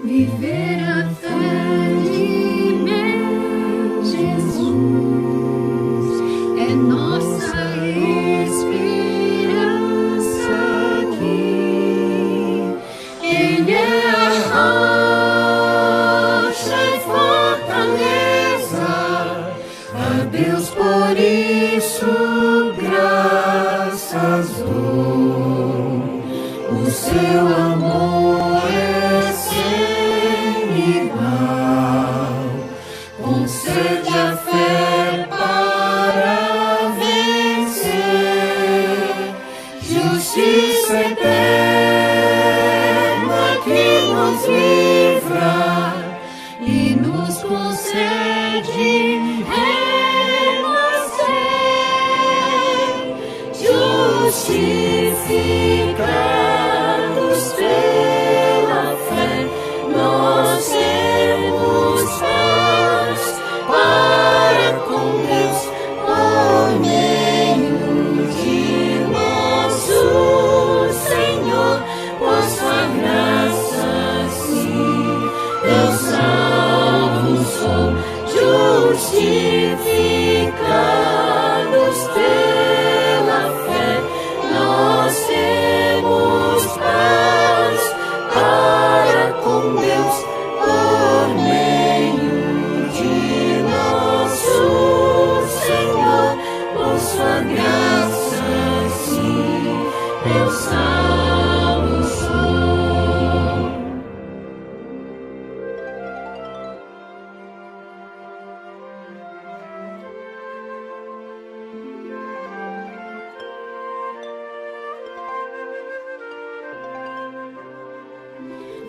viver a fé de meu Jesus é nossa esperança aqui. Ele é a rocha e fortaleza, a Deus por isso graças dou. O seu amor é sem igual, concede a fé para vencer, justiça eterna que nos livra e nos concede renascer, justificados pela fé, nós temos paz para com Deus por meio de nosso Senhor, por sua graça sim, eu salvo sou, justificados pela fé, nós temos paz para com Deus por meio de nosso Senhor, por sua graça sim, eu salvo sou.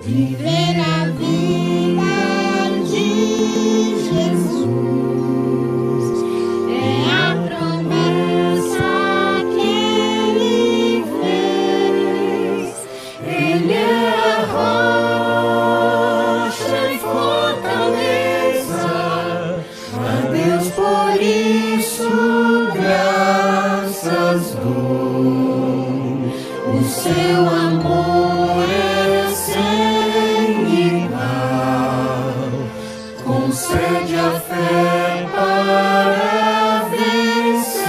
Viver a vida de Jesus é a promessa que Ele fez. Ele é a rocha e fortaleza, a Deus por isso graças dou. O seu amor é concede a fé para vencer,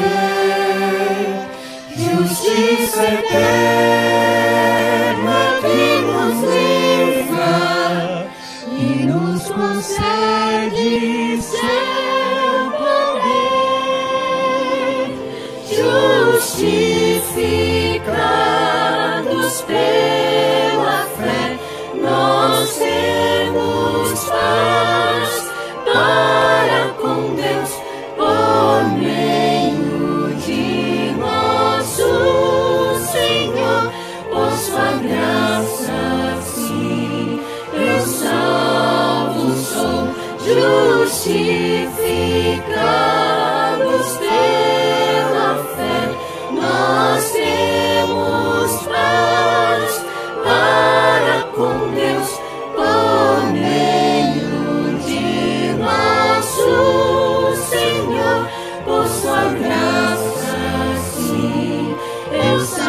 justiça eterna que nos livra e nos concede seu poder, justificados pela fé, nós temos paz para com Deus por meio de nosso Senhor, por sua graça sim, eu salvo sou, justificados pela fé, nós temos paz para com Deus por meio de nosso Senhor, por sua graça sim, eu salvo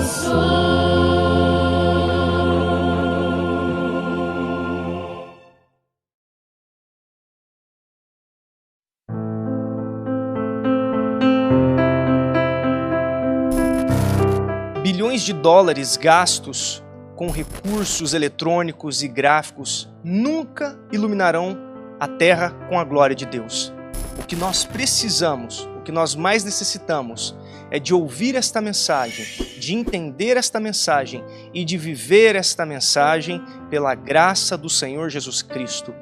sou. Bilhões de dólares gastos com recursos eletrônicos e gráficos nunca iluminarão a Terra com a glória de Deus. O que nós precisamos, o que nós mais necessitamos é de ouvir esta mensagem, de entender esta mensagem e de viver esta mensagem pela graça do Senhor Jesus Cristo.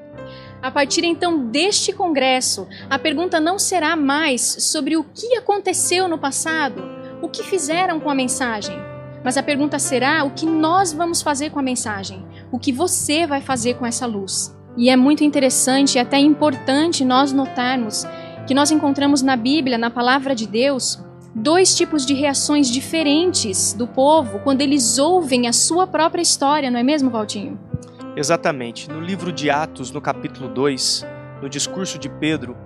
A partir então deste congresso, a pergunta não será mais sobre o que aconteceu no passado, o que fizeram com a mensagem, mas a pergunta será o que nós vamos fazer com a mensagem, o que você vai fazer com essa luz. E é muito interessante e até importante nós notarmos que nós encontramos na Bíblia, na Palavra de Deus, dois tipos de reações diferentes do povo quando eles ouvem a sua própria história, não é mesmo, Valtinho? Exatamente. No livro de Atos, no capítulo 2, no discurso de Pedro,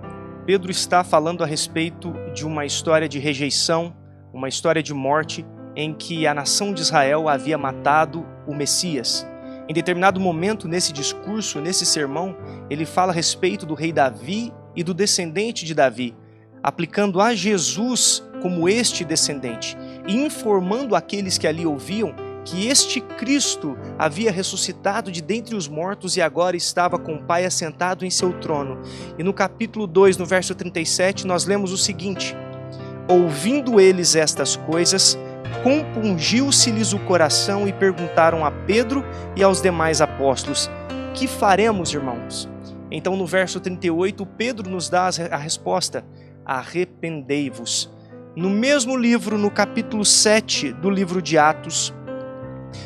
Pedro está falando a respeito de uma história de rejeição, uma história de morte em que a nação de Israel havia matado o Messias. Em determinado momento, nesse discurso, nesse sermão, ele fala a respeito do rei Davi e do descendente de Davi, aplicando a Jesus como este descendente e informando aqueles que ali ouviam que este Cristo havia ressuscitado de dentre os mortos e agora estava com o Pai assentado em seu trono. E no capítulo 2, no verso 37, nós lemos o seguinte: ouvindo eles estas coisas, compungiu-se-lhes o coração e perguntaram a Pedro e aos demais apóstolos: que faremos, irmãos? Então no verso 38, Pedro nos dá a resposta: arrependei-vos. No mesmo livro, no capítulo 7 do livro de Atos,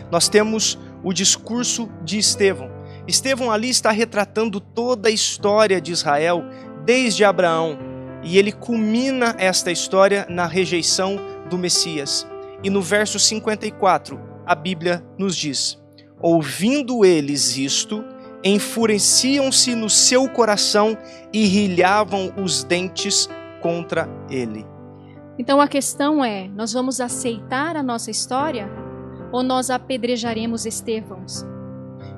nós temos o discurso de Estevão. Estevão ali está retratando toda a história de Israel, desde Abraão, e ele culmina esta história na rejeição do Messias. E no verso 54, a Bíblia nos diz: ouvindo eles isto, enfureciam-se no seu coração e rilhavam os dentes contra ele. Então a questão é, nós vamos aceitar a nossa história ou nós apedrejaremos Estevãos?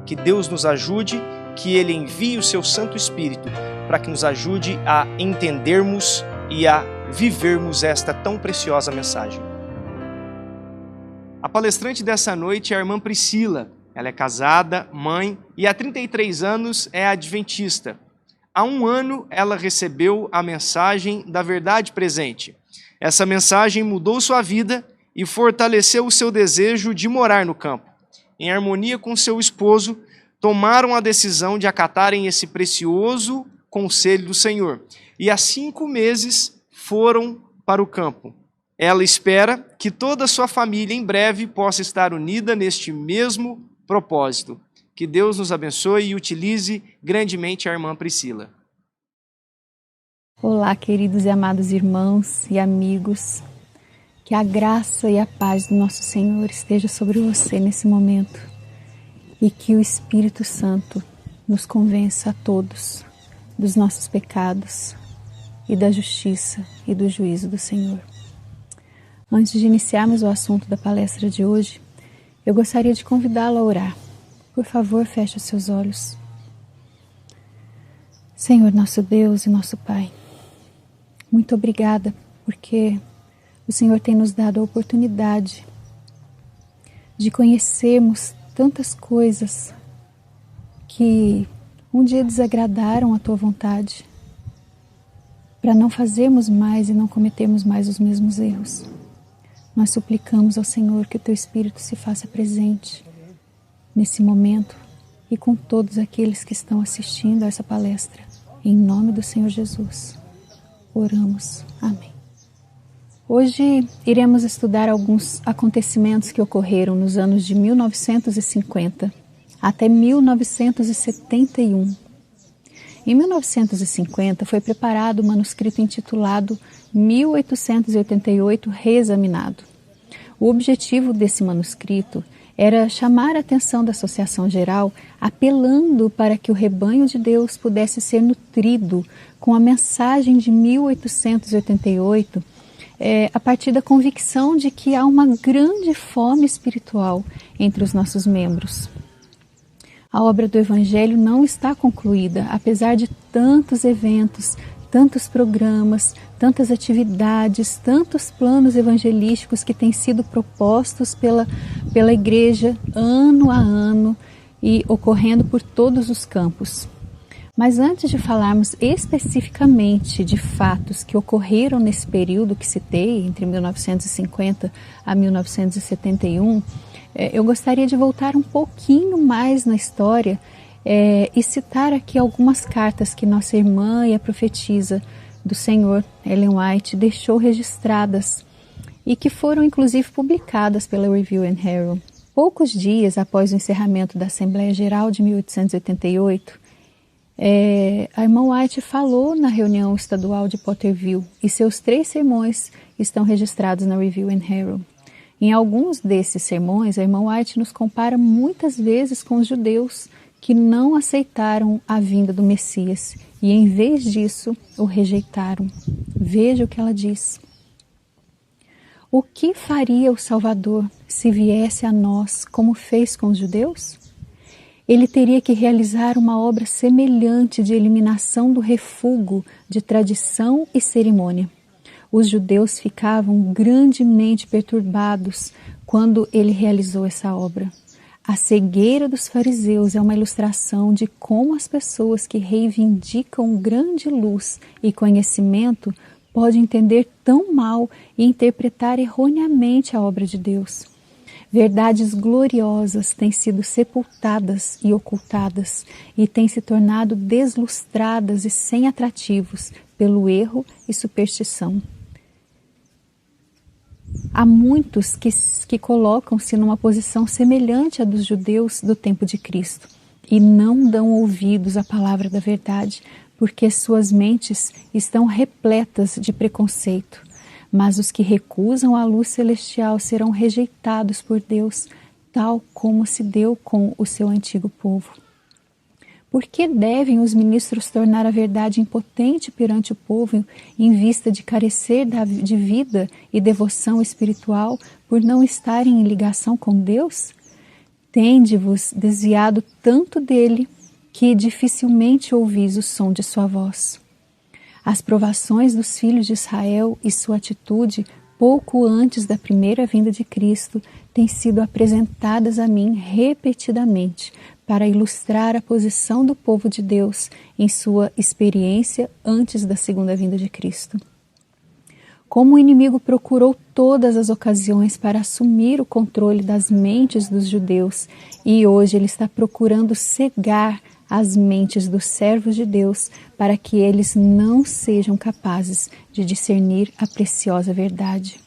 Que Deus nos ajude, que Ele envie o seu Santo Espírito para que nos ajude a entendermos e a vivermos esta tão preciosa mensagem. A palestrante dessa noite é a irmã Priscila. Ela é casada, mãe e há 33 anos é adventista. Há 1 ano ela recebeu a mensagem da verdade presente. Essa mensagem mudou sua vida e fortaleceu o seu desejo de morar no campo. Em harmonia com seu esposo, tomaram a decisão de acatarem esse precioso conselho do Senhor. E há 5 meses foram para o campo. Ela espera que toda a sua família em breve possa estar unida neste mesmo propósito. Que Deus nos abençoe e utilize grandemente a irmã Priscila. Olá, queridos e amados irmãos e amigos. Que a graça e a paz do nosso Senhor esteja sobre você nesse momento e que o Espírito Santo nos convença a todos dos nossos pecados e da justiça e do juízo do Senhor. Antes de iniciarmos o assunto da palestra de hoje, eu gostaria de convidá-lo a orar. Por favor, feche os seus olhos. Senhor, nosso Deus e nosso Pai, muito obrigada porque o Senhor tem nos dado a oportunidade de conhecermos tantas coisas que um dia desagradaram a Tua vontade, para não fazermos mais e não cometermos mais os mesmos erros. Nós suplicamos ao Senhor que o Teu Espírito se faça presente nesse momento e com todos aqueles que estão assistindo a essa palestra. Em nome do Senhor Jesus, oramos. Amém. Hoje iremos estudar alguns acontecimentos que ocorreram nos anos de 1950 até 1971. Em 1950 foi preparado o manuscrito intitulado 1888 Reexaminado. O objetivo desse manuscrito era chamar a atenção da Associação Geral, apelando para que o rebanho de Deus pudesse ser nutrido com a mensagem de 1888, a partir da convicção de que há uma grande fome espiritual entre os nossos membros. A obra do Evangelho não está concluída, apesar de tantos eventos, tantos programas, tantas atividades, tantos planos evangelísticos que têm sido propostos pela Igreja ano a ano e ocorrendo por todos os campos. Mas antes de falarmos especificamente de fatos que ocorreram nesse período que citei, entre 1950 a 1971, eu gostaria de voltar um pouquinho mais na história e citar aqui algumas cartas que nossa irmã e a profetisa do Senhor, Ellen White, deixou registradas e que foram inclusive publicadas pela Review and Herald. Poucos dias após o encerramento da Assembleia Geral de 1888, a irmã White falou na reunião estadual de Potterville e seus 3 sermões estão registrados na Review and Herald. Em alguns desses sermões, a irmã White nos compara muitas vezes com os judeus que não aceitaram a vinda do Messias e, em vez disso, o rejeitaram. Veja o que ela diz. O que faria o Salvador se viesse a nós como fez com os judeus? Ele teria que realizar uma obra semelhante de eliminação do refúgio de tradição e cerimônia. Os judeus ficavam grandemente perturbados quando ele realizou essa obra. A cegueira dos fariseus é uma ilustração de como as pessoas que reivindicam grande luz e conhecimento podem entender tão mal e interpretar erroneamente a obra de Deus. Verdades gloriosas têm sido sepultadas e ocultadas e têm se tornado deslustradas e sem atrativos pelo erro e superstição. Há muitos que colocam-se numa posição semelhante à dos judeus do tempo de Cristo e não dão ouvidos à palavra da verdade, porque suas mentes estão repletas de preconceito. Mas os que recusam a luz celestial serão rejeitados por Deus, tal como se deu com o seu antigo povo. Por que devem os ministros tornar a verdade impotente perante o povo em vista de carecer de vida e devoção espiritual por não estarem em ligação com Deus? Tende-vos desviado tanto dele que dificilmente ouvis o som de sua voz. As provações dos filhos de Israel e sua atitude pouco antes da primeira vinda de Cristo têm sido apresentadas a mim repetidamente para ilustrar a posição do povo de Deus em sua experiência antes da segunda vinda de Cristo. Como o inimigo procurou todas as ocasiões para assumir o controle das mentes dos judeus e hoje ele está procurando cegar as mentes dos servos de Deus para que eles não sejam capazes de discernir a preciosa verdade.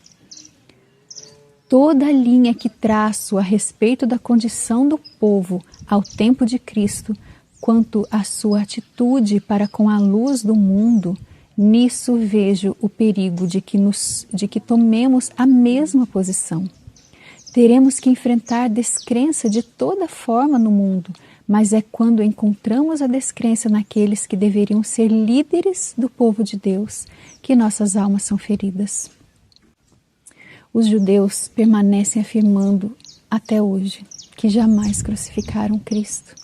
Toda a linha que traço a respeito da condição do povo ao tempo de Cristo, quanto à sua atitude para com a luz do mundo, nisso vejo o perigo de que tomemos a mesma posição. Teremos que enfrentar descrença de toda forma no mundo, mas é quando encontramos a descrença naqueles que deveriam ser líderes do povo de Deus que nossas almas são feridas. Os judeus permanecem afirmando até hoje que jamais crucificaram Cristo.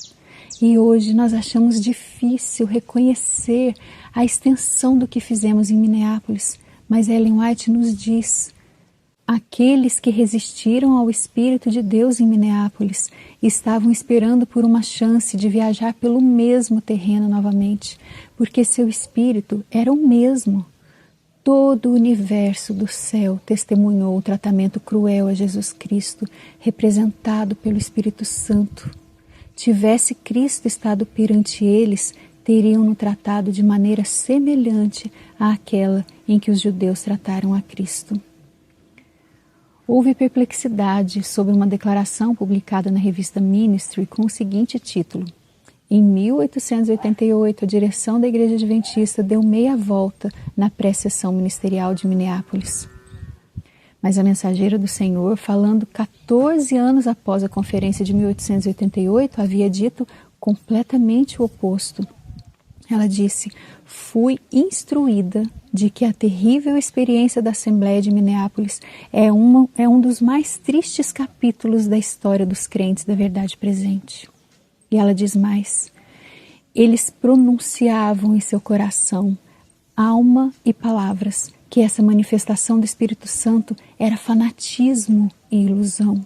E hoje nós achamos difícil reconhecer a extensão do que fizemos em Minneapolis, mas Ellen White nos diz: aqueles que resistiram ao Espírito de Deus em Minneapolis estavam esperando por uma chance de viajar pelo mesmo terreno novamente, porque seu espírito era o mesmo. Todo o universo do céu testemunhou o tratamento cruel a Jesus Cristo, representado pelo Espírito Santo. Tivesse Cristo estado perante eles, teriam-no tratado de maneira semelhante àquela em que os judeus trataram a Cristo. Houve perplexidade sobre uma declaração publicada na revista Ministry com o seguinte título: em 1888, a direção da Igreja Adventista deu meia volta na pré-sessão ministerial de Minneapolis. Mas a mensageira do Senhor, falando 14 anos após a conferência de 1888, havia dito completamente o oposto. Ela disse: fui instruída de que a terrível experiência da Assembleia de Minneapolis é um dos mais tristes capítulos da história dos crentes da verdade presente. E ela diz mais: eles pronunciavam em seu coração, alma e palavras, que essa manifestação do Espírito Santo era fanatismo e ilusão.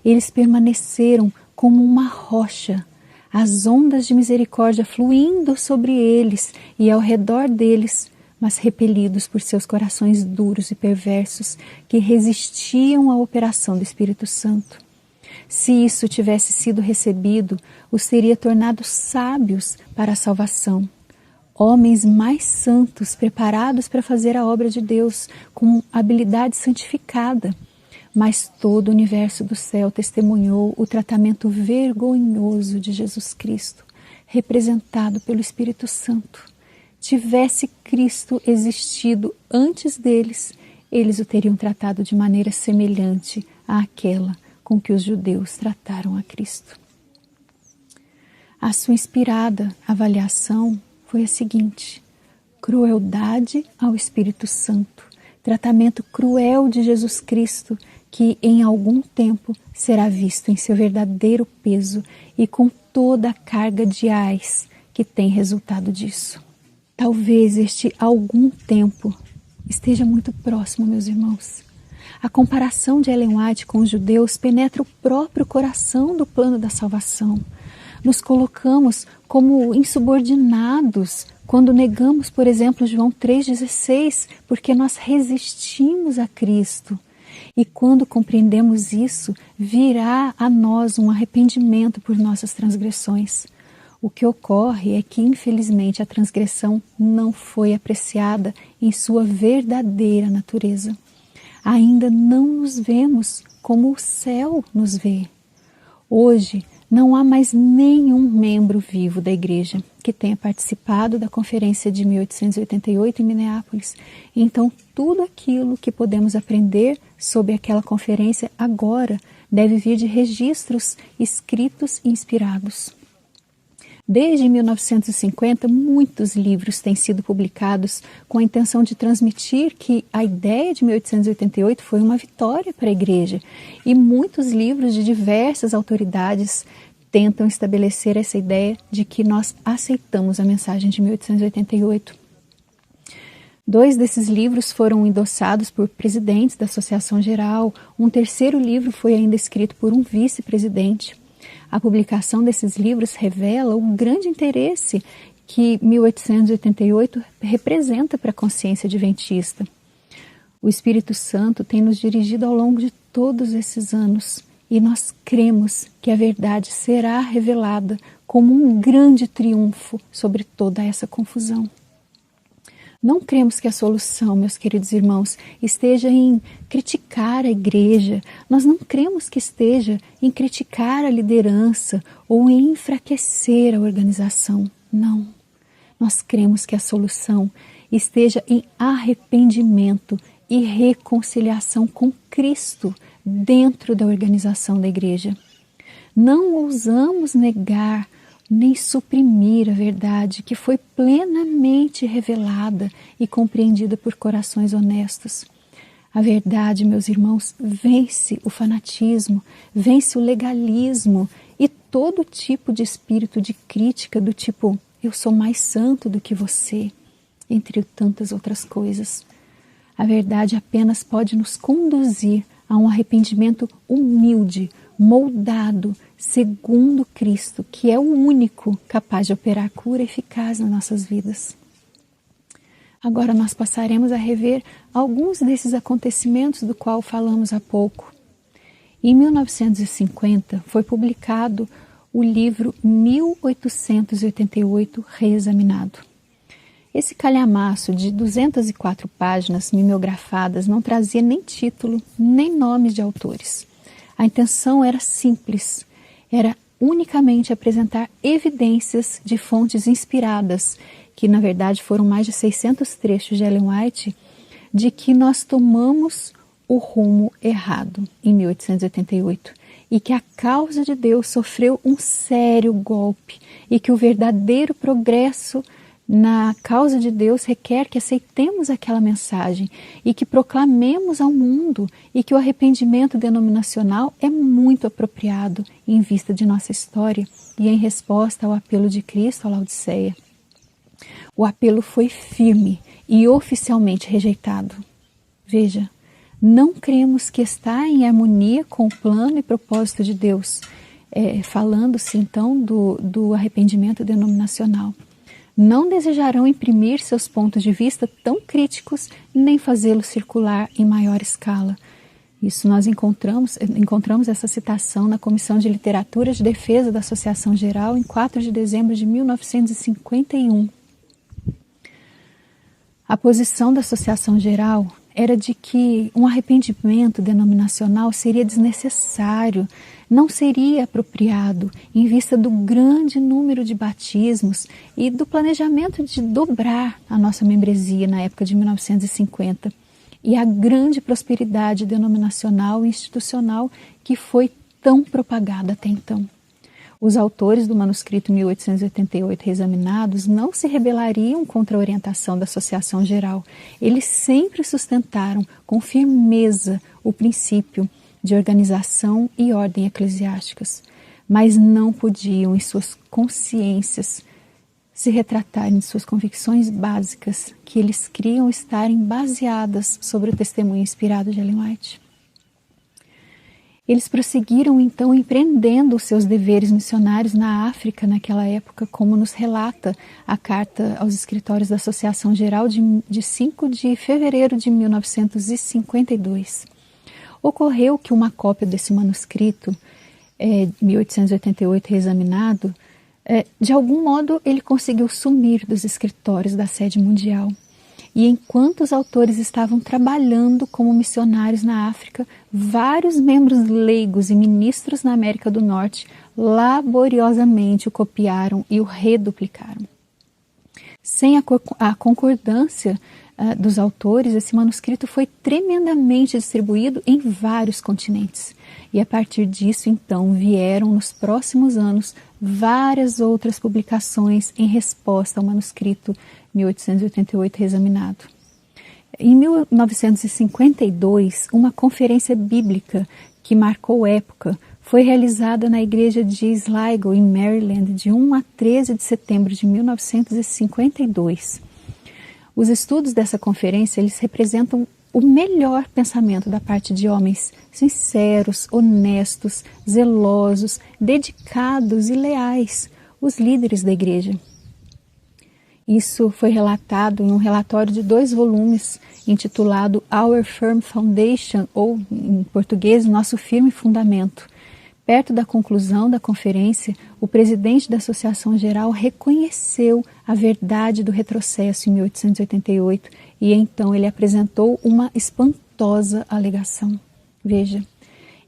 Eles permaneceram como uma rocha, as ondas de misericórdia fluindo sobre eles e ao redor deles, mas repelidos por seus corações duros e perversos que resistiam à operação do Espírito Santo. Se isso tivesse sido recebido, os teria tornado sábios para a salvação. Homens mais santos, preparados para fazer a obra de Deus com habilidade santificada. Mas todo o universo do céu testemunhou o tratamento vergonhoso de Jesus Cristo, representado pelo Espírito Santo. Tivesse Cristo existido antes deles, eles o teriam tratado de maneira semelhante àquela com que os judeus trataram a Cristo. A sua inspirada avaliação foi a seguinte: crueldade ao Espírito Santo, tratamento cruel de Jesus Cristo, que em algum tempo será visto em seu verdadeiro peso e com toda a carga de ais que tem resultado disso. Talvez este algum tempo esteja muito próximo, meus irmãos. A comparação de Ellen White com os judeus penetra o próprio coração do plano da salvação. Nos colocamos como insubordinados quando negamos, por exemplo, João 3,16, porque nós resistimos a Cristo. E quando compreendemos isso, virá a nós um arrependimento por nossas transgressões. O que ocorre é que, infelizmente, a transgressão não foi apreciada em sua verdadeira natureza. Ainda não nos vemos como o céu nos vê. Hoje, não há mais nenhum membro vivo da igreja que tenha participado da conferência de 1888 em Minneapolis. Então, tudo aquilo que podemos aprender sobre aquela conferência agora deve vir de registros escritos e inspirados. Desde 1950, muitos livros têm sido publicados com a intenção de transmitir que a ideia de 1888 foi uma vitória para a igreja, e muitos livros de diversas autoridades tentam estabelecer essa ideia de que nós aceitamos a mensagem de 1888. 2 desses livros foram endossados por presidentes da Associação Geral, um terceiro livro foi ainda escrito por um vice-presidente. A publicação desses livros revela o grande interesse que 1888 representa para a consciência adventista. O Espírito Santo tem nos dirigido ao longo de todos esses anos e nós cremos que a verdade será revelada como um grande triunfo sobre toda essa confusão. Não cremos que a solução, meus queridos irmãos, esteja em criticar a igreja. Nós não cremos que esteja em criticar a liderança ou em enfraquecer a organização. Não. Nós cremos que a solução esteja em arrependimento e reconciliação com Cristo dentro da organização da igreja. Não ousamos negar nem suprimir a verdade que foi plenamente revelada e compreendida por corações honestos. A verdade, meus irmãos, vence o fanatismo, vence o legalismo e todo tipo de espírito de crítica do tipo eu sou mais santo do que você, entre tantas outras coisas. A verdade apenas pode nos conduzir a um arrependimento humilde, moldado segundo Cristo, que é o único capaz de operar cura eficaz nas nossas vidas. Agora nós passaremos a rever alguns desses acontecimentos do qual falamos há pouco. Em 1950 foi publicado o livro 1888 Reexaminado. Esse calhamaço de 204 páginas mimeografadas não trazia nem título, nem nomes de autores. A intenção era simples, era unicamente apresentar evidências de fontes inspiradas, que na verdade foram mais de 600 trechos de Ellen White, de que nós tomamos o rumo errado em 1888 e que a causa de Deus sofreu um sério golpe e que o verdadeiro progresso na causa de Deus requer que aceitemos aquela mensagem e que proclamemos ao mundo e que o arrependimento denominacional é muito apropriado em vista de nossa história e em resposta ao apelo de Cristo à Laodiceia. O apelo foi firme e oficialmente rejeitado. Veja, não cremos que está em harmonia com o plano e propósito de Deus, falando-se então do arrependimento denominacional. Não desejarão imprimir seus pontos de vista tão críticos, nem fazê-los circular em maior escala. Isso nós encontramos essa citação na Comissão de Literatura de Defesa da Associação Geral em 4 de dezembro de 1951. A posição da Associação Geral era de que um arrependimento denominacional seria desnecessário, não seria apropriado em vista do grande número de batismos e do planejamento de dobrar a nossa membresia na época de 1950 e a grande prosperidade denominacional e institucional que foi tão propagada até então. Os autores do manuscrito 1888 reexaminados não se rebelariam contra a orientação da Associação Geral. Eles sempre sustentaram com firmeza o princípio de organização e ordem eclesiásticas, mas não podiam em suas consciências se retratarem de suas convicções básicas, que eles criam estarem baseadas sobre o testemunho inspirado de Ellen White. Eles prosseguiram então empreendendo os seus deveres missionários na África naquela época, como nos relata a carta aos escritórios da Associação Geral de 5 de fevereiro de 1952. Ocorreu que uma cópia desse manuscrito, 1888 reexaminado, de algum modo ele conseguiu sumir dos escritórios da sede mundial. E enquanto os autores estavam trabalhando como missionários na África, vários membros leigos e ministros na América do Norte laboriosamente o copiaram e o reduplicaram. Sem a concordância dos autores, esse manuscrito foi tremendamente distribuído em vários continentes. E a partir disso, então, vieram nos próximos anos várias outras publicações em resposta ao manuscrito 1888 reexaminado. Em 1952, uma conferência bíblica que marcou época foi realizada na igreja de Sligo, em Maryland, de 1 a 13 de setembro de 1952. Os estudos dessa conferência, eles representam o melhor pensamento da parte de homens sinceros, honestos, zelosos, dedicados e leais, os líderes da igreja. Isso foi relatado em um relatório de 2 volumes, intitulado Our Firm Foundation, ou, em português, Nosso Firme Fundamento. Perto da conclusão da conferência, o presidente da Associação Geral reconheceu a verdade do retrocesso em 1888 e então ele apresentou uma espantosa alegação. Veja,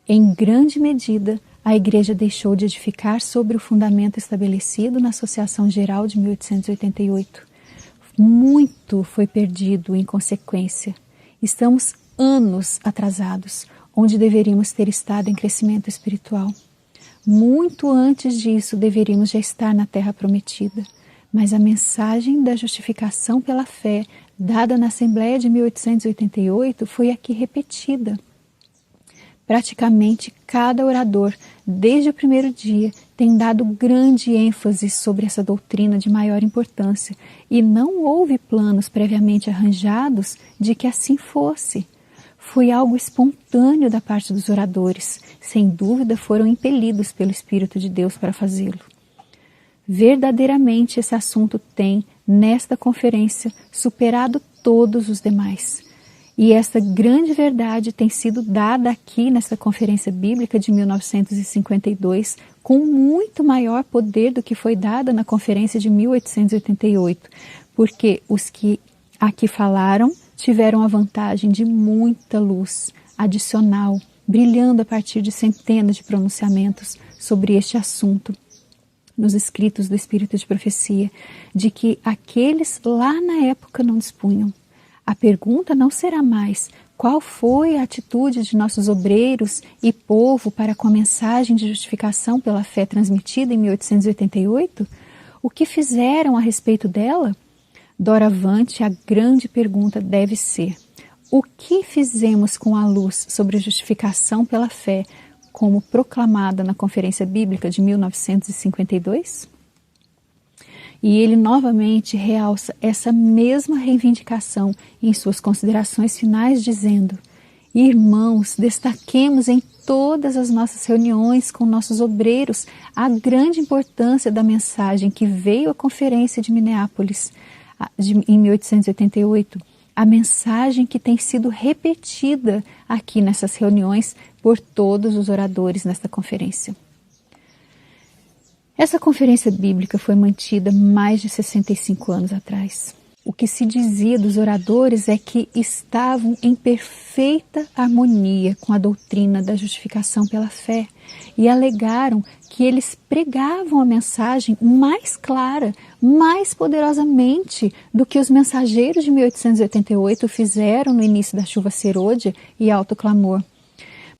em grande medida, a Igreja deixou de edificar sobre o fundamento estabelecido na Associação Geral de 1888. Muito foi perdido em consequência. Estamos anos atrasados, onde deveríamos ter estado em crescimento espiritual. Muito antes disso, deveríamos já estar na terra prometida. Mas a mensagem da justificação pela fé, dada na Assembleia de 1888, foi aqui repetida. Praticamente cada orador, desde o primeiro dia, tem dado grande ênfase sobre essa doutrina de maior importância, e não houve planos previamente arranjados de que assim fosse. Foi algo espontâneo da parte dos oradores, sem dúvida foram impelidos pelo Espírito de Deus para fazê-lo. Verdadeiramente esse assunto tem, nesta conferência, superado todos os demais. E essa grande verdade tem sido dada aqui nesta conferência bíblica de 1952 com muito maior poder do que foi dada na conferência de 1888, porque os que aqui falaram tiveram a vantagem de muita luz adicional, brilhando a partir de centenas de pronunciamentos sobre este assunto nos escritos do Espírito de Profecia, de que aqueles lá na época não dispunham. A pergunta não será mais qual foi a atitude de nossos obreiros e povo para com a mensagem de justificação pela fé transmitida em 1888? O que fizeram a respeito dela? Doravante, a grande pergunta deve ser: o que fizemos com a luz sobre a justificação pela fé, como proclamada na Conferência Bíblica de 1952? E ele novamente realça essa mesma reivindicação em suas considerações finais, dizendo: irmãos, destaquemos em todas as nossas reuniões com nossos obreiros a grande importância da mensagem que veio à Conferência de Minneapolis em 1888, a mensagem que tem sido repetida aqui nessas reuniões por todos os oradores nesta conferência. Essa conferência bíblica foi mantida mais de 65 anos atrás. O que se dizia dos oradores é que estavam em perfeita harmonia com a doutrina da justificação pela fé e alegaram que eles pregavam a mensagem mais clara, mais poderosamente do que os mensageiros de 1888 fizeram no início da chuva serôdia e alto clamor.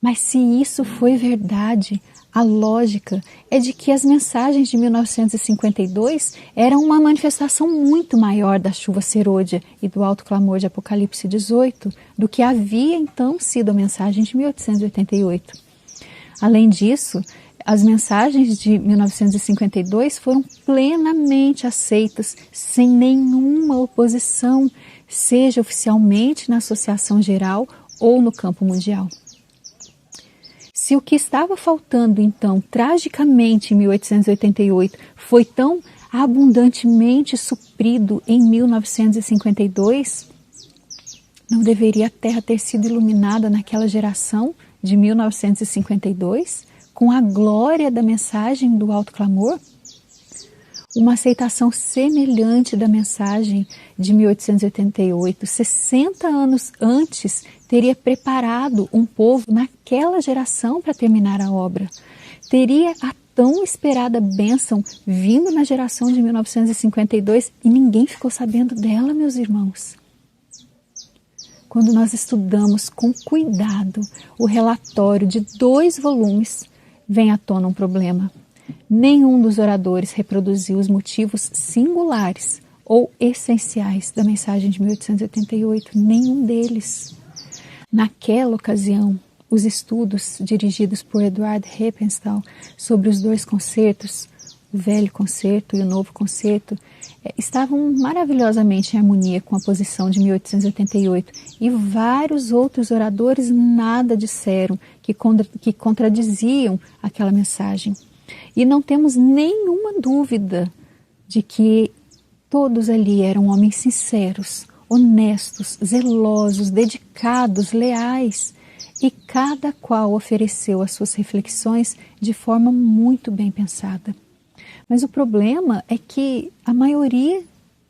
Mas se isso foi verdade, a lógica é de que as mensagens de 1952 eram uma manifestação muito maior da chuva serôdia e do alto clamor de Apocalipse 18 do que havia então sido a mensagem de 1888. Além disso, as mensagens de 1952 foram plenamente aceitas, sem nenhuma oposição, seja oficialmente na Associação Geral ou no campo mundial. Se o que estava faltando, então, tragicamente em 1888, foi tão abundantemente suprido em 1952, não deveria a Terra ter sido iluminada naquela geração de 1952, com a glória da mensagem do alto clamor? Uma aceitação semelhante da mensagem de 1888, 60 anos antes, teria preparado um povo naquela geração para terminar a obra. Teria a tão esperada bênção vindo na geração de 1952 e ninguém ficou sabendo dela, meus irmãos. Quando nós estudamos com cuidado o relatório de 2 volumes, vem à tona um problema. Nenhum dos oradores reproduziu os motivos singulares ou essenciais da mensagem de 1888, nenhum deles. Naquela ocasião, os estudos dirigidos por Edward Heppenstall sobre os 2 concertos, o Velho Concerto e o Novo Concerto, estavam maravilhosamente em harmonia com a posição de 1888 e vários outros oradores nada disseram que contradiziam aquela mensagem. E não temos nenhuma dúvida de que todos ali eram homens sinceros, honestos, zelosos, dedicados, leais, e cada qual ofereceu as suas reflexões de forma muito bem pensada. Mas o problema é que a maioria,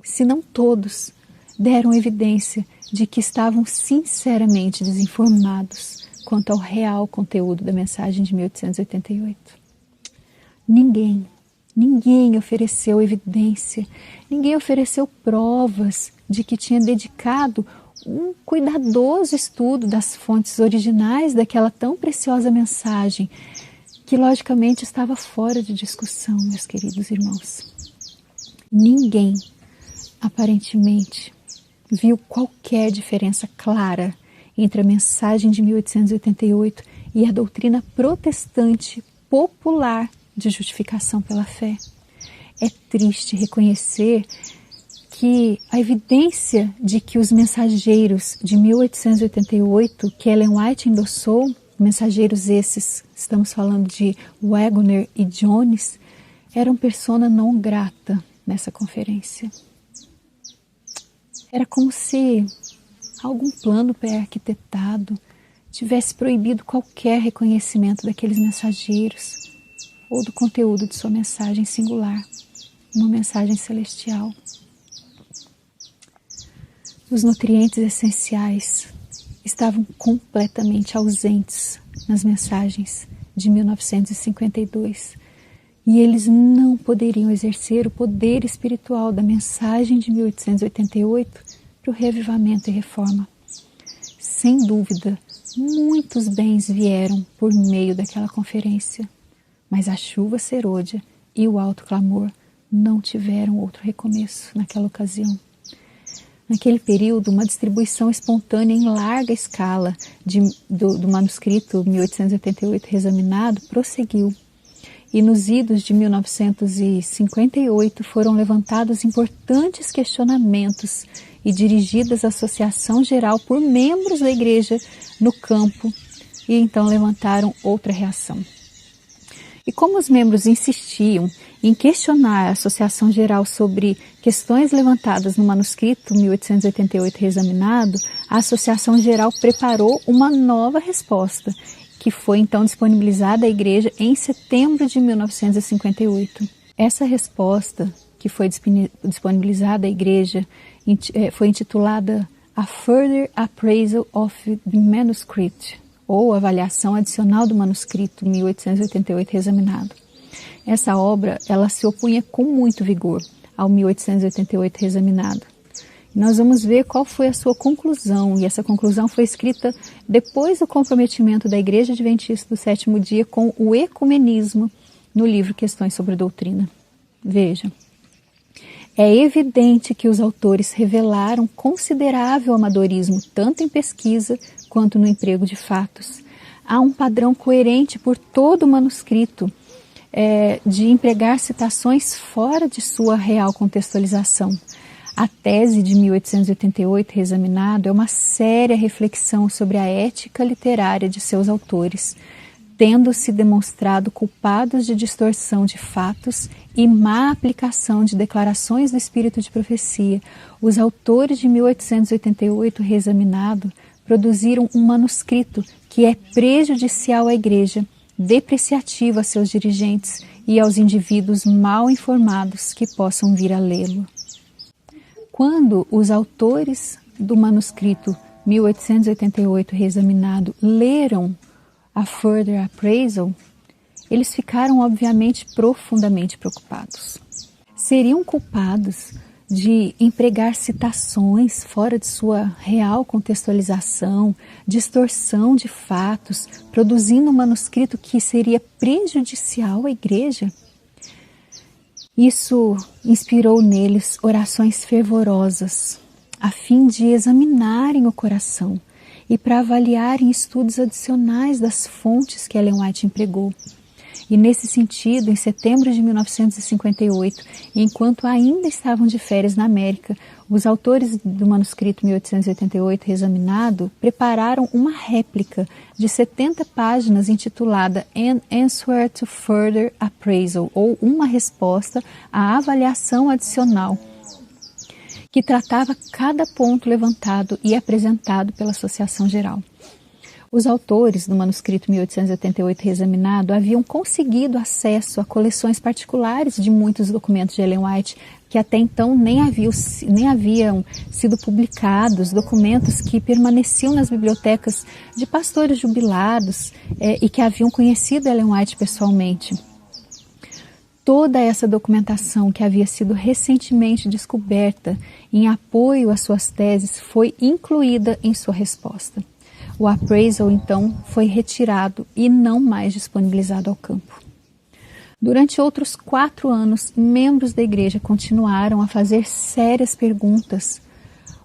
se não todos, deram evidência de que estavam sinceramente desinformados quanto ao real conteúdo da mensagem de 1888. Ninguém ofereceu evidência, ninguém ofereceu provas de que tinha dedicado um cuidadoso estudo das fontes originais daquela tão preciosa mensagem, que logicamente estava fora de discussão, meus queridos irmãos. Ninguém, aparentemente, viu qualquer diferença clara entre a mensagem de 1888 e a doutrina protestante popular de justificação pela fé. É triste reconhecer que a evidência de que os mensageiros de 1888, que Ellen White endossou, mensageiros esses, estamos falando de Waggoner e Jones, eram persona não grata nessa conferência. Era como se algum plano pré-arquitetado tivesse proibido qualquer reconhecimento daqueles mensageiros ou do conteúdo de sua mensagem singular, uma mensagem celestial. Os nutrientes essenciais estavam completamente ausentes nas mensagens de 1952 e eles não poderiam exercer o poder espiritual da mensagem de 1888 para o reavivamento e reforma. Sem dúvida, muitos bens vieram por meio daquela conferência, mas a chuva serôdia e o alto clamor não tiveram outro recomeço naquela ocasião. Naquele período, uma distribuição espontânea em larga escala do manuscrito 1888 reexaminado prosseguiu. E nos idos de 1958 foram levantados importantes questionamentos e dirigidas à Associação Geral por membros da Igreja no campo, e então levantaram outra reação. E como os membros insistiam em questionar a Associação Geral sobre questões levantadas no manuscrito 1888 reexaminado, a Associação Geral preparou uma nova resposta, que foi então disponibilizada à Igreja em setembro de 1958. Essa resposta, que foi disponibilizada à Igreja, foi intitulada A Further Appraisal of the Manuscript, ou Avaliação Adicional do Manuscrito 1888 reexaminado. Essa obra, ela se opunha com muito vigor ao 1888 reexaminado. Nós vamos ver qual foi a sua conclusão, e essa conclusão foi escrita depois do comprometimento da Igreja Adventista do Sétimo Dia com o ecumenismo no livro Questões sobre a Doutrina. Veja, é evidente que os autores revelaram considerável amadorismo tanto em pesquisa quanto no emprego de fatos. Há um padrão coerente por todo o manuscrito de empregar citações fora de sua real contextualização. A tese de 1888, reexaminado, é uma séria reflexão sobre a ética literária de seus autores, tendo-se demonstrado culpados de distorção de fatos e má aplicação de declarações do espírito de profecia. Os autores de 1888, reexaminado, produziram um manuscrito que é prejudicial à Igreja, depreciativo a seus dirigentes e aos indivíduos mal informados que possam vir a lê-lo. Quando os autores do manuscrito 1888 reexaminado leram a Further Appraisal, eles ficaram obviamente profundamente preocupados. Seriam culpados de empregar citações fora de sua real contextualização, distorção de fatos, produzindo um manuscrito que seria prejudicial à Igreja? Isso inspirou neles orações fervorosas, a fim de examinarem o coração e para avaliarem estudos adicionais das fontes que Ellen White empregou. E nesse sentido, em setembro de 1958, enquanto ainda estavam de férias na América, os autores do manuscrito 1888 reexaminado prepararam uma réplica de 70 páginas intitulada An Answer to Further Appraisal, ou uma resposta à avaliação adicional, que tratava cada ponto levantado e apresentado pela Associação Geral. Os autores do manuscrito 1888 reexaminado haviam conseguido acesso a coleções particulares de muitos documentos de Ellen White que até então nem haviam sido publicados, documentos que permaneciam nas bibliotecas de pastores jubilados e que haviam conhecido Ellen White pessoalmente. Toda essa documentação que havia sido recentemente descoberta em apoio às suas teses foi incluída em sua resposta. O appraisal, então, foi retirado e não mais disponibilizado ao campo. Durante outros 4 anos, membros da igreja continuaram a fazer sérias perguntas.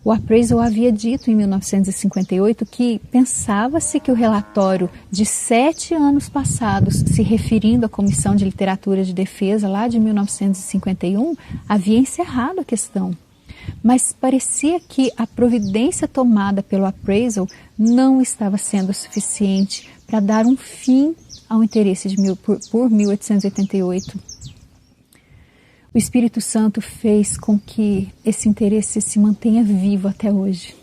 O appraisal havia dito em 1958 que pensava-se que o relatório de 7 anos passados, se referindo à Comissão de Literatura de Defesa lá de 1951, havia encerrado a questão. Mas parecia que a providência tomada pelo appraisal não estava sendo suficiente para dar um fim ao interesse por 1888. O Espírito Santo fez com que esse interesse se mantenha vivo até hoje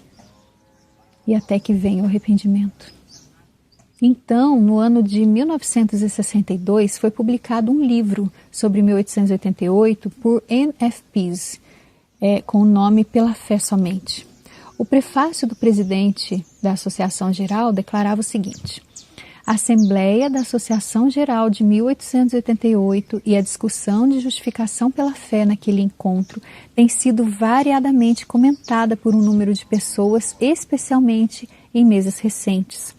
e até que venha o arrependimento. Então, no ano de 1962, foi publicado um livro sobre 1888 por Ann F. Pease, com o nome Pela Fé Somente. O prefácio do presidente da Associação Geral declarava o seguinte: a Assembleia da Associação Geral de 1888 e a discussão de justificação pela fé naquele encontro tem sido variadamente comentada por um número de pessoas, especialmente em meses recentes.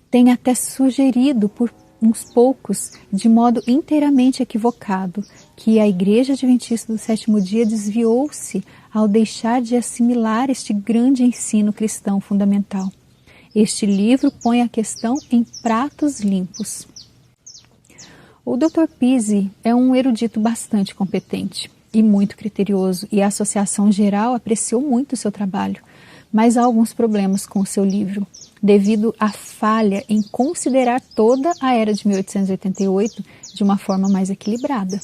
Tem até sugerido por uns poucos, de modo inteiramente equivocado, que a Igreja Adventista do Sétimo Dia desviou-se ao deixar de assimilar este grande ensino cristão fundamental. Este livro põe a questão em pratos limpos. O Dr. Pease é um erudito bastante competente e muito criterioso, e a Associação Geral apreciou muito o seu trabalho, mas há alguns problemas com o seu livro, devido à falha em considerar toda a era de 1888 de uma forma mais equilibrada.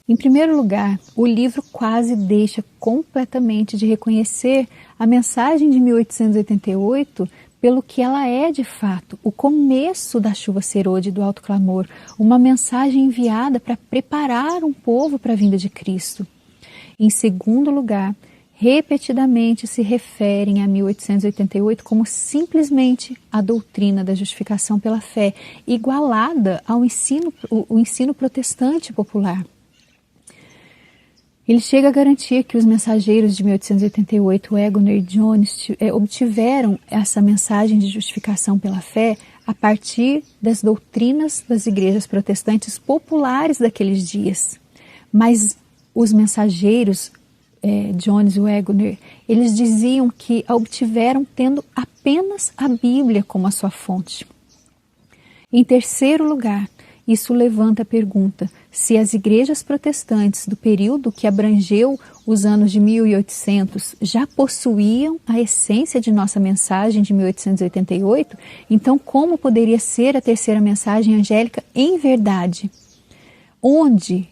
Em primeiro lugar, o livro quase deixa completamente de reconhecer a mensagem de 1888 pelo que ela é de fato, o começo da chuva serôdia do alto clamor, uma mensagem enviada para preparar um povo para a vinda de Cristo. Em segundo lugar, repetidamente se referem a 1888 como simplesmente a doutrina da justificação pela fé, igualada ao ensino protestante popular. Ele chega a garantir que os mensageiros de 1888, Waggoner e Jones, obtiveram essa mensagem de justificação pela fé a partir das doutrinas das igrejas protestantes populares daqueles dias. Mas os mensageiros, Jones e Waggoner, eles diziam que a obtiveram tendo apenas a Bíblia como a sua fonte. Em terceiro lugar, isso levanta a pergunta se as igrejas protestantes do período que abrangeu os anos de 1800 já possuíam a essência de nossa mensagem de 1888, então como poderia ser a terceira mensagem angélica em verdade? Onde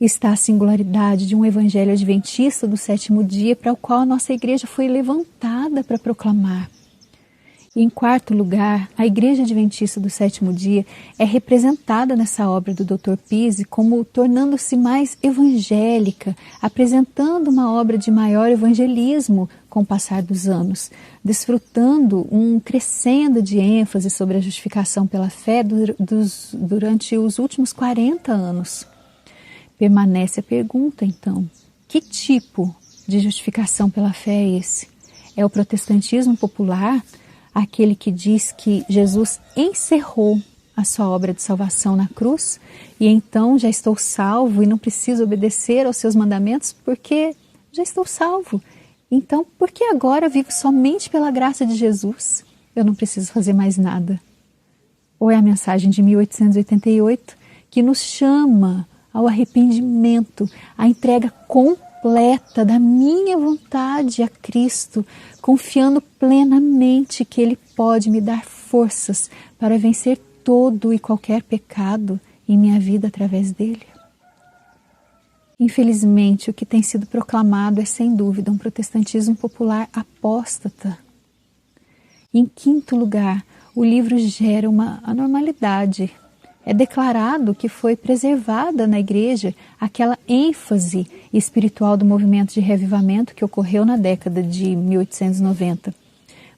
está a singularidade de um evangelho adventista do sétimo dia para o qual a nossa igreja foi levantada para proclamar? Em quarto lugar, a Igreja Adventista do Sétimo Dia é representada nessa obra do Dr. Pise como tornando-se mais evangélica, apresentando uma obra de maior evangelismo com o passar dos anos, desfrutando um crescendo de ênfase sobre a justificação pela fé durante os últimos 40 anos. Permanece a pergunta, então, que tipo de justificação pela fé é esse? É o protestantismo popular, aquele que diz que Jesus encerrou a sua obra de salvação na cruz e então já estou salvo e não preciso obedecer aos seus mandamentos porque já estou salvo. Então, por que agora vivo somente pela graça de Jesus? Eu não preciso fazer mais nada. Ou é a mensagem de 1888 que nos chama ao arrependimento, à entrega completa da minha vontade a Cristo, confiando plenamente que Ele pode me dar forças para vencer todo e qualquer pecado em minha vida através dele? Infelizmente, o que tem sido proclamado é sem dúvida um protestantismo popular apóstata. Em quinto lugar, o livro gera uma anormalidade. É declarado que foi preservada na igreja aquela ênfase espiritual do movimento de reavivamento que ocorreu na década de 1890.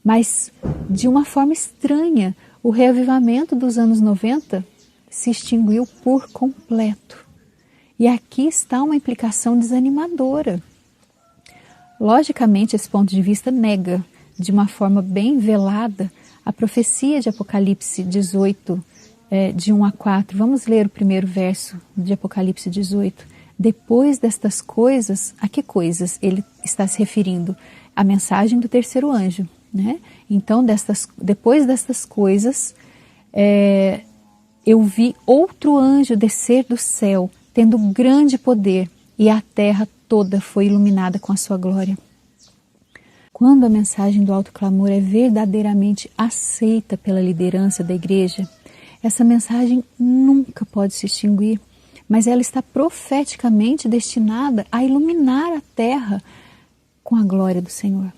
Mas, de uma forma estranha, o reavivamento dos anos 90 se extinguiu por completo. E aqui está uma implicação desanimadora. Logicamente, esse ponto de vista nega, de uma forma bem velada, a profecia de Apocalipse 18, de 1 a 4, vamos ler o primeiro verso de Apocalipse 18. Depois destas coisas, a que coisas ele está se referindo? A mensagem do terceiro anjo, né? Então, depois destas coisas, eu vi outro anjo descer do céu, tendo grande poder, e a terra toda foi iluminada com a sua glória. Quando a mensagem do alto clamor é verdadeiramente aceita pela liderança da igreja, essa mensagem nunca pode se extinguir, mas ela está profeticamente destinada a iluminar a terra com a glória do Senhor.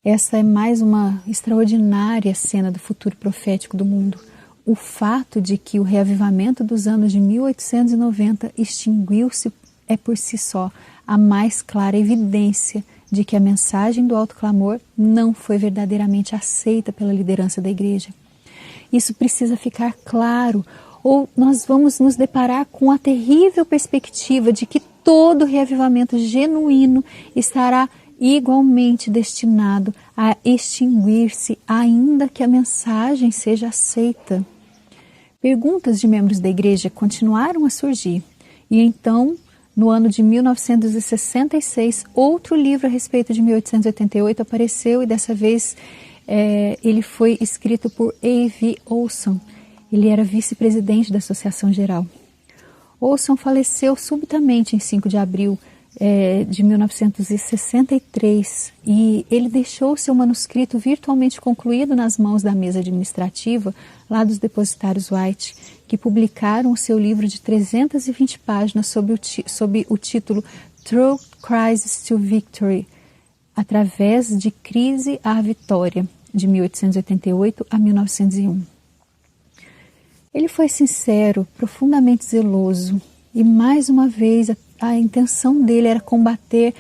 Essa é mais uma extraordinária cena do futuro profético do mundo. O fato de que o reavivamento dos anos de 1890 extinguiu-se é por si só a mais clara evidência de que a mensagem do alto clamor não foi verdadeiramente aceita pela liderança da igreja. Isso precisa ficar claro, ou nós vamos nos deparar com a terrível perspectiva de que todo reavivamento genuíno estará igualmente destinado a extinguir-se, ainda que a mensagem seja aceita. Perguntas de membros da igreja continuaram a surgir, e então, no ano de 1966, outro livro a respeito de 1888 apareceu, e dessa vez ele foi escrito por A.V. Olson. Ele era vice-presidente da Associação Geral. Olson faleceu subitamente em 5 de abril de 1963 e ele deixou seu manuscrito virtualmente concluído nas mãos da mesa administrativa lá dos depositários White, que publicaram o seu livro de 320 páginas sob o título Through Crisis to Victory, através de crise à vitória, de 1888 a 1901. Ele foi sincero, profundamente zeloso e, mais uma vez, a intenção dele era combater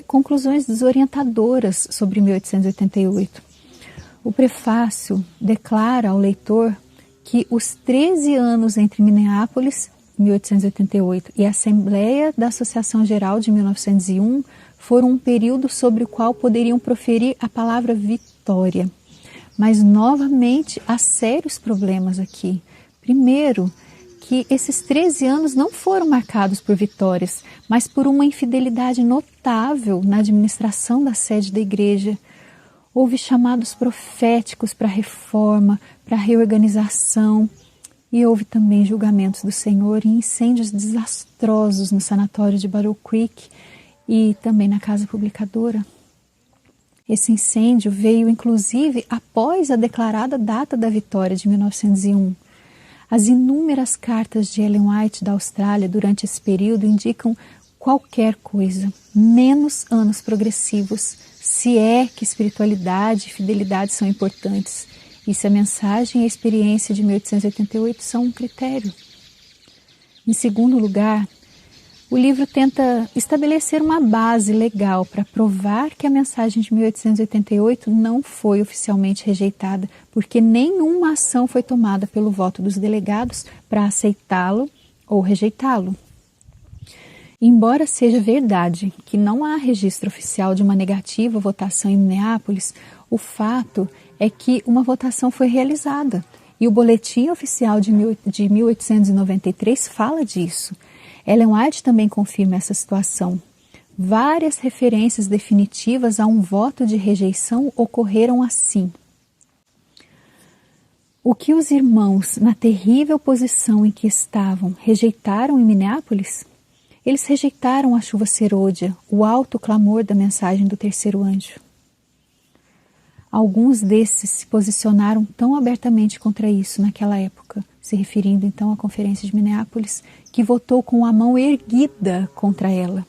conclusões desorientadoras sobre 1888. O prefácio declara ao leitor que os 13 anos entre Minneapolis 1888 e a Assembleia da Associação Geral de 1901 foram um período sobre o qual poderiam proferir a palavra vitória. Mas, novamente, há sérios problemas aqui. Primeiro, que esses 13 anos não foram marcados por vitórias, mas por uma infidelidade notável na administração da sede da igreja. Houve chamados proféticos para reforma, para reorganização, e houve também julgamentos do Senhor e incêndios desastrosos no sanatório de Battle Creek e também na Casa Publicadora. Esse incêndio veio, inclusive, após a declarada data da vitória de 1901. As inúmeras cartas de Ellen White da Austrália durante esse período indicam qualquer coisa, menos anos progressivos, se é que espiritualidade e fidelidade são importantes, e se a mensagem e a experiência de 1888 são um critério. Em segundo lugar, o livro tenta estabelecer uma base legal para provar que a mensagem de 1888 não foi oficialmente rejeitada, porque nenhuma ação foi tomada pelo voto dos delegados para aceitá-lo ou rejeitá-lo. Embora seja verdade que não há registro oficial de uma negativa votação em Minneapolis, o fato é que uma votação foi realizada e o boletim oficial de 1893 fala disso. Ellen White também confirma essa situação. Várias referências definitivas a um voto de rejeição ocorreram assim. O que os irmãos, na terrível posição em que estavam, rejeitaram em Minneapolis? Eles rejeitaram a chuva serôdia, o alto clamor da mensagem do terceiro anjo. Alguns desses se posicionaram tão abertamente contra isso naquela época, se referindo então à Conferência de Minneapolis, que votou com a mão erguida contra ela.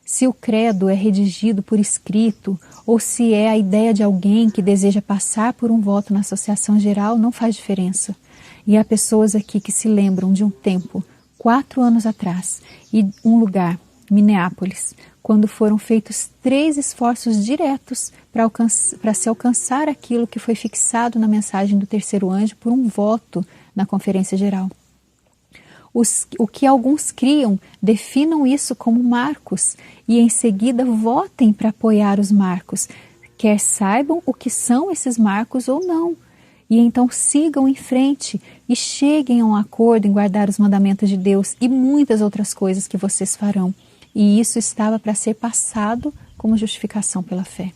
Se o credo é redigido por escrito ou se é a ideia de alguém que deseja passar por um voto na Associação Geral, não faz diferença. E há pessoas aqui que se lembram de um tempo, 4 anos atrás, e um lugar, Minneapolis, quando foram feitos 3 esforços diretos para se alcançar aquilo que foi fixado na mensagem do terceiro anjo por um voto na Conferência Geral. O que alguns criam, definam isso como marcos e em seguida votem para apoiar os marcos, quer saibam o que são esses marcos ou não, e então sigam em frente e cheguem a um acordo em guardar os mandamentos de Deus e muitas outras coisas que vocês farão. E isso estava para ser passado como justificação pela fé.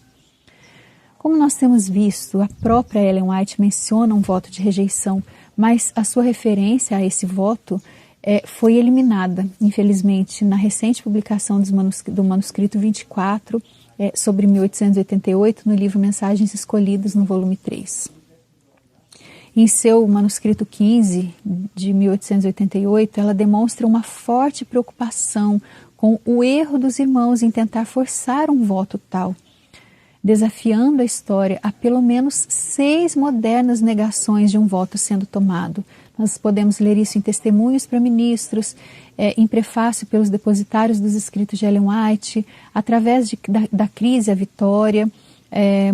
Como nós temos visto, a própria Ellen White menciona um voto de rejeição, mas a sua referência a esse voto foi eliminada, infelizmente, na recente publicação do manuscrito 24 sobre 1888 no livro Mensagens Escolhidas, no volume 3. Em seu manuscrito 15 de 1888, ela demonstra uma forte preocupação com o erro dos irmãos em tentar forçar um voto tal, desafiando a história a pelo menos 6 modernas negações de um voto sendo tomado. Nós podemos ler isso em Testemunhos para Ministros, em prefácio pelos depositários dos escritos de Ellen White, através da crise à vitória,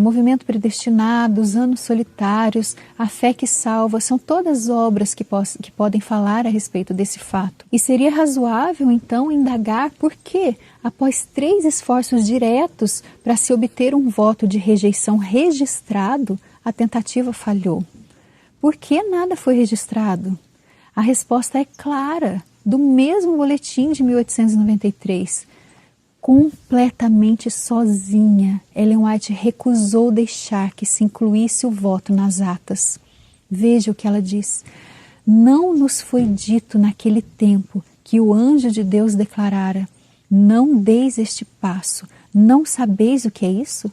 Movimento Predestinado, Os Anos Solitários, A Fé que Salva, são todas obras que podem falar a respeito desse fato. E seria razoável, então, indagar por que, após 3 esforços diretos para se obter um voto de rejeição registrado, a tentativa falhou. Por que nada foi registrado? A resposta é clara, do mesmo boletim de 1893. Completamente sozinha, Ellen White recusou deixar que se incluísse o voto nas atas. Veja o que ela diz. Não nos foi dito naquele tempo que o anjo de Deus declarara: não deis este passo, não sabeis o que é isso?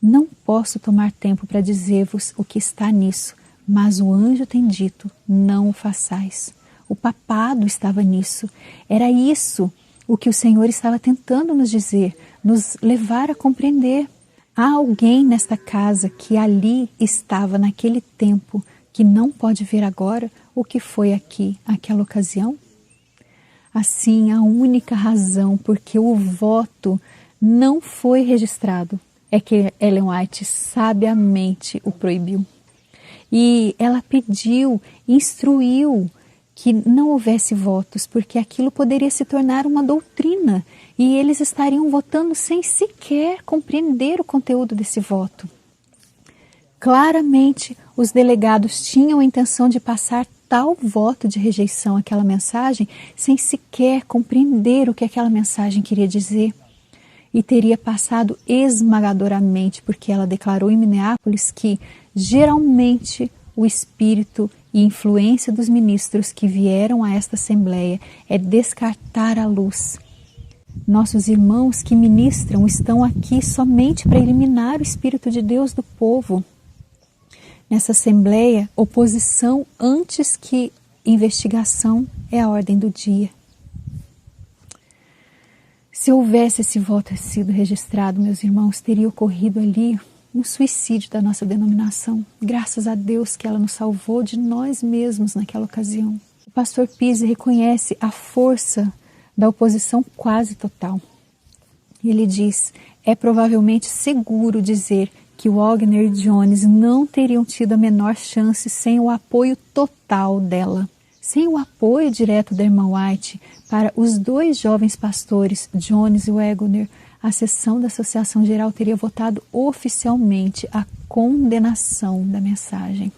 Não posso tomar tempo para dizer-vos o que está nisso, mas o anjo tem dito, não o façais. O papado estava nisso, era isso o que o Senhor estava tentando nos dizer, nos levar a compreender. Há alguém nesta casa que ali estava naquele tempo, que não pode ver agora o que foi aqui, aquela ocasião? Assim, a única razão por que o voto não foi registrado é que Ellen White sabiamente o proibiu. E ela pediu, instruiu que não houvesse votos, porque aquilo poderia se tornar uma doutrina e eles estariam votando sem sequer compreender o conteúdo desse voto. Claramente, os delegados tinham a intenção de passar tal voto de rejeição àquela mensagem sem sequer compreender o que aquela mensagem queria dizer. E teria passado esmagadoramente, porque ela declarou em Minneapolis que, geralmente, o espírito e influência dos ministros que vieram a esta assembleia é descartar a luz. Nossos irmãos que ministram estão aqui somente para eliminar o Espírito de Deus do povo. Nessa assembleia, oposição antes que investigação é a ordem do dia. Se houvesse esse voto sido registrado, meus irmãos, teria ocorrido ali um suicídio da nossa denominação. Graças a Deus que ela nos salvou de nós mesmos naquela ocasião. O pastor Pise reconhece a força da oposição quase total. Ele diz, é provavelmente seguro dizer que Wagner e Jones não teriam tido a menor chance sem o apoio total dela. Sem o apoio direto da irmã White para os dois jovens pastores, Jones e Wagner, a sessão da Associação Geral teria votado oficialmente a condenação da mensagem.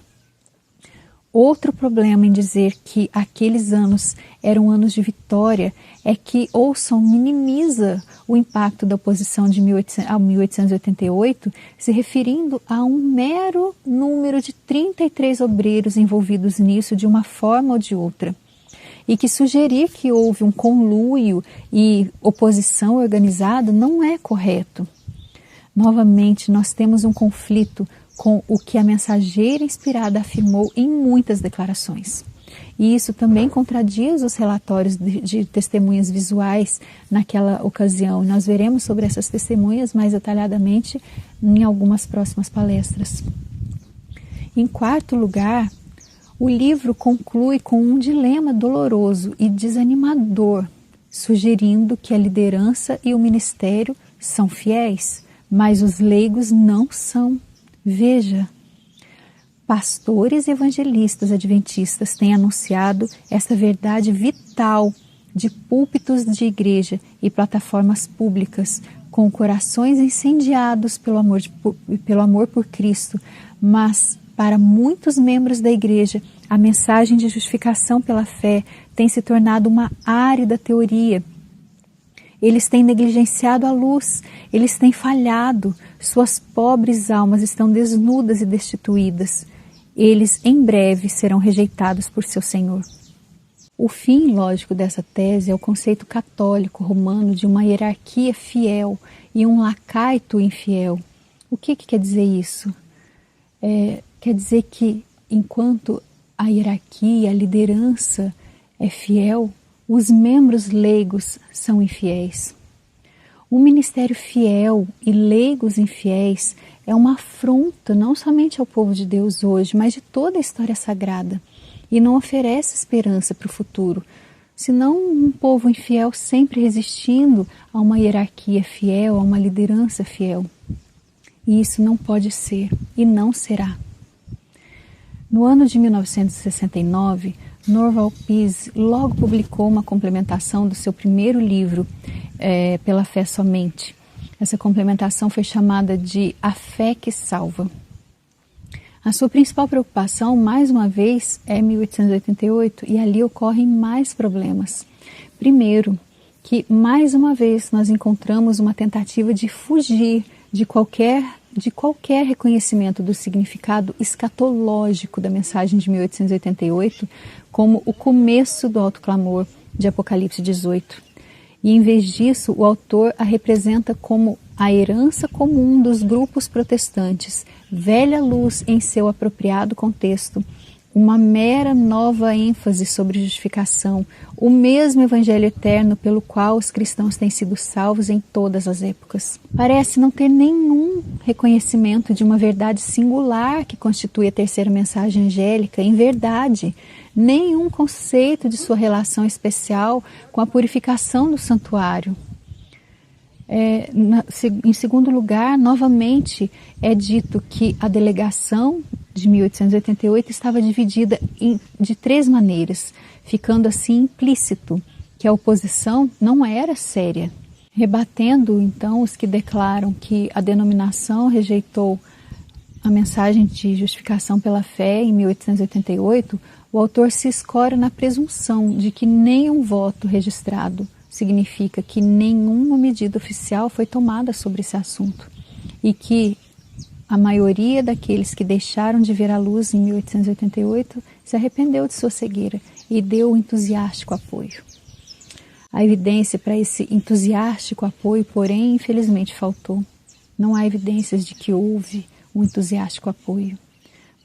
Outro problema em dizer que aqueles anos eram anos de vitória é que Olson minimiza o impacto da oposição de 1888, se referindo a um mero número de 33 obreiros envolvidos nisso de uma forma ou de outra. E que sugerir que houve um conluio e oposição organizada não é correto. Novamente, nós temos um conflito com o que a mensageira inspirada afirmou em muitas declarações. E isso também contradiz os relatórios de testemunhas visuais naquela ocasião. Nós veremos sobre essas testemunhas mais detalhadamente em algumas próximas palestras. Em quarto lugar, o livro conclui com um dilema doloroso e desanimador, sugerindo que a liderança e o ministério são fiéis, mas os leigos não são. Veja, pastores e evangelistas adventistas têm anunciado esta verdade vital de púlpitos de igreja e plataformas públicas, com corações incendiados pelo amor por Cristo, mas para muitos membros da igreja, a mensagem de justificação pela fé tem se tornado uma árida teoria. Eles têm negligenciado a luz, eles têm falhado, suas pobres almas estão desnudas e destituídas. Eles, em breve, serão rejeitados por seu Senhor. O fim lógico dessa tese é o conceito católico romano de uma hierarquia fiel e um lacaito infiel. O que quer dizer isso? Quer dizer que, enquanto a hierarquia, a liderança é fiel, os membros leigos são infiéis. Um ministério fiel e leigos infiéis é uma afronta não somente ao povo de Deus hoje, mas de toda a história sagrada, e não oferece esperança para o futuro, senão um povo infiel sempre resistindo a uma hierarquia fiel, a uma liderança fiel. E isso não pode ser e não será. No ano de 1969, Norval Pise logo publicou uma complementação do seu primeiro livro, Pela Fé Somente. Essa complementação foi chamada de A Fé que Salva. A sua principal preocupação, mais uma vez, é 1888, e ali ocorrem mais problemas. Primeiro, que mais uma vez nós encontramos uma tentativa de fugir de qualquer reconhecimento do significado escatológico da mensagem de 1888 como o começo do autoclamor de Apocalipse 18. E em vez disso, o autor a representa como a herança comum dos grupos protestantes, velha luz em seu apropriado contexto, uma mera nova ênfase sobre justificação, o mesmo evangelho eterno pelo qual os cristãos têm sido salvos em todas as épocas. Parece não ter nenhum reconhecimento de uma verdade singular que constitui a terceira mensagem angélica, em verdade, nenhum conceito de sua relação especial com a purificação do santuário. Em segundo lugar, novamente é dito que a delegação de 1888 estava dividida de 3 maneiras, ficando assim implícito que a oposição não era séria, rebatendo então os que declaram que a denominação rejeitou a mensagem de justificação pela fé em 1888. O autor se escora na presunção de que nenhum voto registrado significa que nenhuma medida oficial foi tomada sobre esse assunto e que a maioria daqueles que deixaram de ver a luz em 1888 se arrependeu de sua cegueira e deu entusiástico apoio. A evidência para esse entusiástico apoio, porém, infelizmente faltou. Não há evidências de que houve um entusiástico apoio.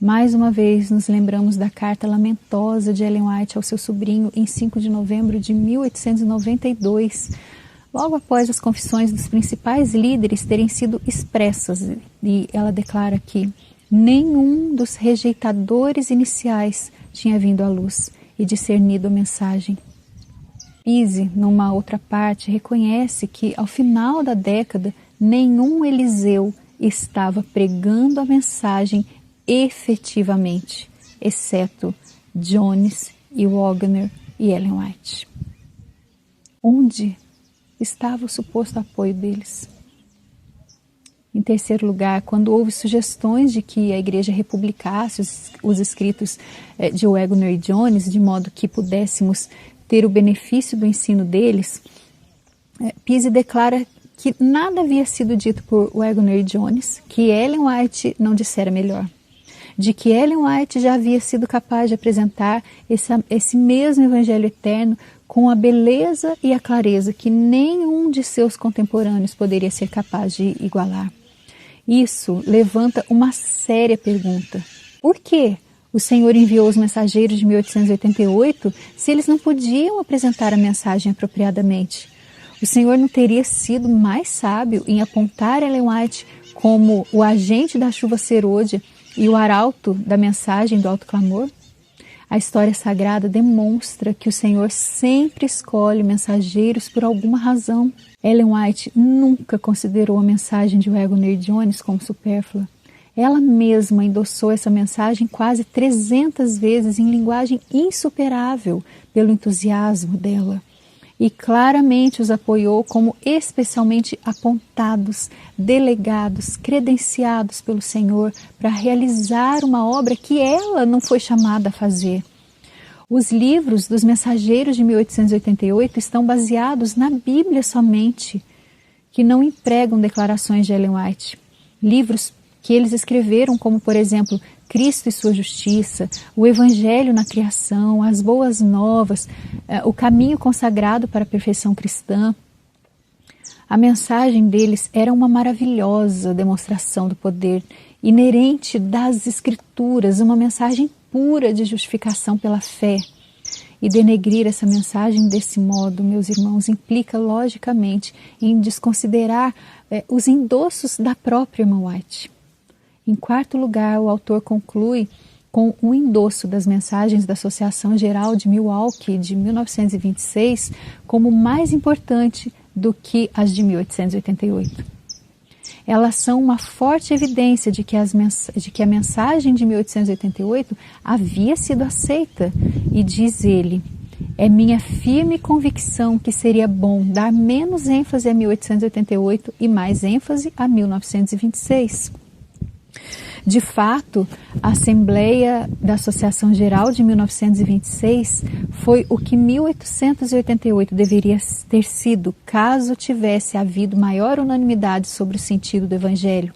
Mais uma vez nos lembramos da carta lamentosa de Ellen White ao seu sobrinho em 5 de novembro de 1892, logo após as confissões dos principais líderes terem sido expressas, e ela declara que nenhum dos rejeitadores iniciais tinha vindo à luz e discernido a mensagem. Pise, numa outra parte, reconhece que ao final da década nenhum Eliseu estava pregando a mensagem efetivamente, exceto Jones e Wagner e Ellen White. Onde estava o suposto apoio deles? Em terceiro lugar, quando houve sugestões de que a igreja republicasse os escritos de Wagner e Jones, de modo que pudéssemos ter o benefício do ensino deles, Pise declara que nada havia sido dito por Wagner e Jones, que Ellen White não dissera melhor, de que Ellen White já havia sido capaz de apresentar esse mesmo evangelho eterno com a beleza e a clareza que nenhum de seus contemporâneos poderia ser capaz de igualar. Isso levanta uma séria pergunta. Por que o Senhor enviou os mensageiros de 1888 se eles não podiam apresentar a mensagem apropriadamente? O Senhor não teria sido mais sábio em apontar Ellen White como o agente da chuva serôdia e o arauto da mensagem do alto clamor? A história sagrada demonstra que o Senhor sempre escolhe mensageiros por alguma razão. Ellen White nunca considerou a mensagem de Wagner e Jones como supérflua. Ela mesma endossou essa mensagem quase 300 vezes em linguagem insuperável pelo entusiasmo dela. E claramente os apoiou como especialmente apontados, delegados, credenciados pelo Senhor para realizar uma obra que ela não foi chamada a fazer. Os livros dos mensageiros de 1888 estão baseados na Bíblia somente, que não empregam declarações de Ellen White. Livros que eles escreveram, como por exemplo, Cristo e sua justiça, o Evangelho na criação, as boas novas, o caminho consagrado para a perfeição cristã. A mensagem deles era uma maravilhosa demonstração do poder inerente das Escrituras, uma mensagem pura de justificação pela fé. E denegrir essa mensagem desse modo, meus irmãos, implica logicamente em desconsiderar os endossos da própria irmã White. Em quarto lugar, o autor conclui com um endosso das mensagens da Associação Geral de Milwaukee de 1926 como mais importante do que as de 1888. Elas são uma forte evidência de que a mensagem de 1888 havia sido aceita, e diz ele: é minha firme convicção que seria bom dar menos ênfase a 1888 e mais ênfase a 1926. De fato, a Assembleia da Associação Geral de 1926 foi o que 1888 deveria ter sido caso tivesse havido maior unanimidade sobre o sentido do Evangelho.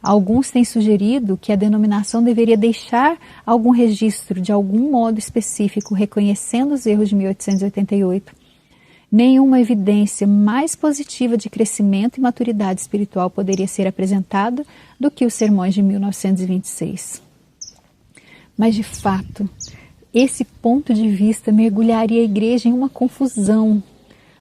Alguns têm sugerido que a denominação deveria deixar algum registro de algum modo específico reconhecendo os erros de 1888. Nenhuma evidência mais positiva de crescimento e maturidade espiritual poderia ser apresentada do que os sermões de 1926. Mas, de fato, esse ponto de vista mergulharia a igreja em uma confusão,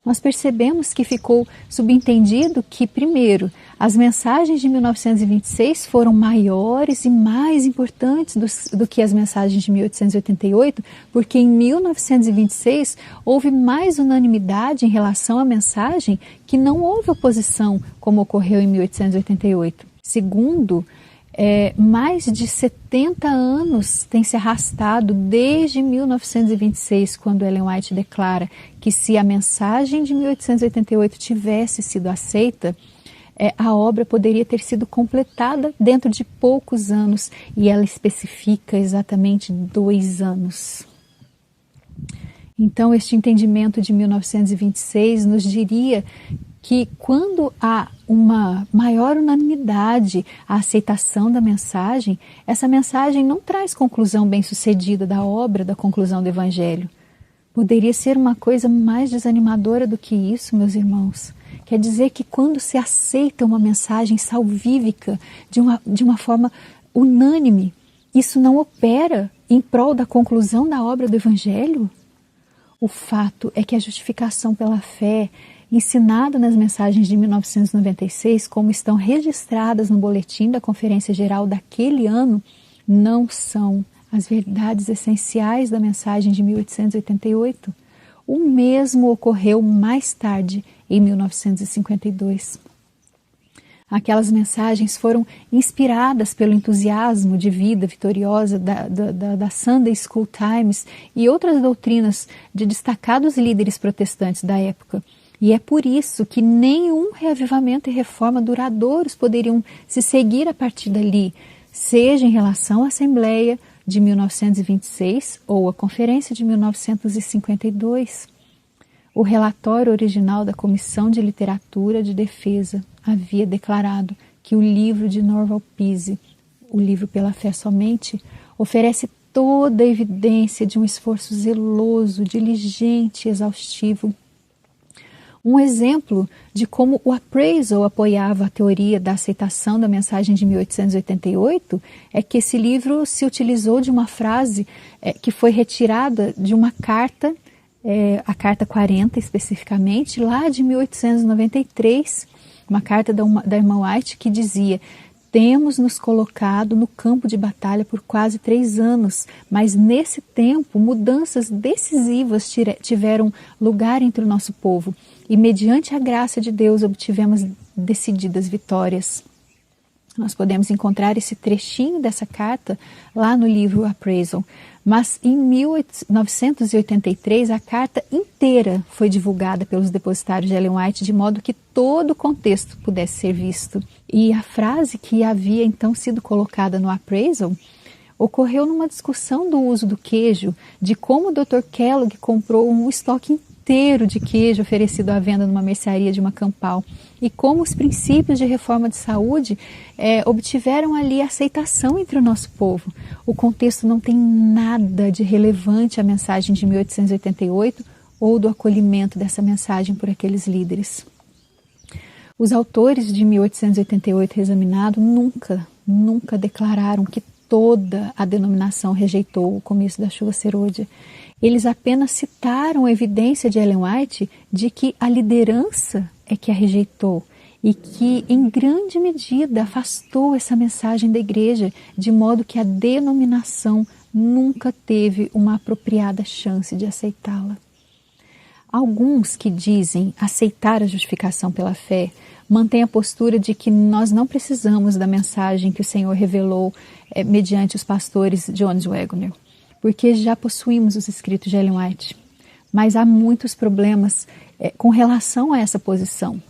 nós percebemos que ficou subentendido que, primeiro, as mensagens de 1926 foram maiores e mais importantes do que as mensagens de 1888, porque em 1926 houve mais unanimidade em relação à mensagem, que não houve oposição, como ocorreu em 1888. Segundo, mais de 70 anos tem se arrastado desde 1926, quando Ellen White declara que se a mensagem de 1888 tivesse sido aceita, a obra poderia ter sido completada dentro de poucos anos, e ela especifica exatamente 2 anos. Então, este entendimento de 1926 nos diria que quando há uma maior unanimidade, a aceitação da mensagem, essa mensagem não traz conclusão bem-sucedida da obra, da conclusão do Evangelho. Poderia ser uma coisa mais desanimadora do que isso, meus irmãos. Quer dizer que quando se aceita uma mensagem salvífica de uma forma unânime, isso não opera em prol da conclusão da obra do Evangelho? O fato é que a justificação pela fé, ensinada nas mensagens de 1996, como estão registradas no boletim da Conferência Geral daquele ano, não são as verdades essenciais da mensagem de 1888. O mesmo ocorreu mais tarde, em 1952. Aquelas mensagens foram inspiradas pelo entusiasmo de vida vitoriosa da Sunday School Times e outras doutrinas de destacados líderes protestantes da época. E é por isso que nenhum reavivamento e reforma duradouros poderiam se seguir a partir dali, seja em relação à Assembleia de 1926 ou à Conferência de 1952. O relatório original da Comissão de Literatura de Defesa havia declarado que o livro de Norval Pise, o livro Pela Fé Somente, oferece toda a evidência de um esforço zeloso, diligente e exaustivo. Um exemplo de como o Appraisal apoiava a teoria da aceitação da mensagem de 1888 é que esse livro se utilizou de uma frase que foi retirada de uma carta, a carta 40 especificamente, lá de 1893, uma carta da irmã White que dizia: temos nos colocado no campo de batalha por quase 3 anos, mas nesse tempo mudanças decisivas tiveram lugar entre o nosso povo e mediante a graça de Deus obtivemos decididas vitórias. Nós podemos encontrar esse trechinho dessa carta lá no livro Appraisal, mas em 1983 a carta inteira foi divulgada pelos depositários de Ellen White de modo que todo o contexto pudesse ser visto. E a frase que havia então sido colocada no Appraisal ocorreu numa discussão do uso do queijo, de como o Dr. Kellogg comprou um estoque inteiro de queijo oferecido à venda numa mercearia de Macapá, e como os princípios de reforma de saúde obtiveram ali aceitação entre o nosso povo. O contexto não tem nada de relevante à mensagem de 1888 ou do acolhimento dessa mensagem por aqueles líderes. Os autores de 1888 reexaminado nunca declararam que toda a denominação rejeitou o começo da chuva serôdia. Eles apenas citaram a evidência de Ellen White de que a liderança é que a rejeitou e que, em grande medida, afastou essa mensagem da igreja, de modo que a denominação nunca teve uma apropriada chance de aceitá-la. Alguns que dizem aceitar a justificação pela fé mantêm a postura de que nós não precisamos da mensagem que o Senhor revelou mediante os pastores Jones Waggoner, porque já possuímos os escritos de Ellen White. Mas há muitos problemas com relação a essa posição.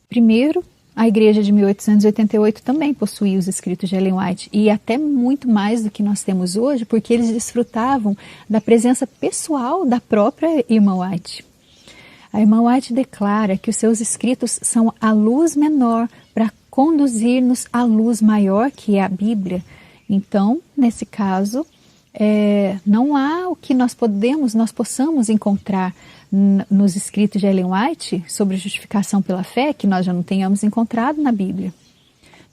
Primeiro, a igreja de 1888 também possuía os escritos de Ellen White, e até muito mais do que nós temos hoje, porque eles desfrutavam da presença pessoal da própria irmã White. A irmã White declara que os seus escritos são a luz menor para conduzir-nos à luz maior, que é a Bíblia. Então, nesse caso, não há o que nós possamos encontrar nos escritos de Ellen White sobre justificação pela fé que nós já não tenhamos encontrado na Bíblia.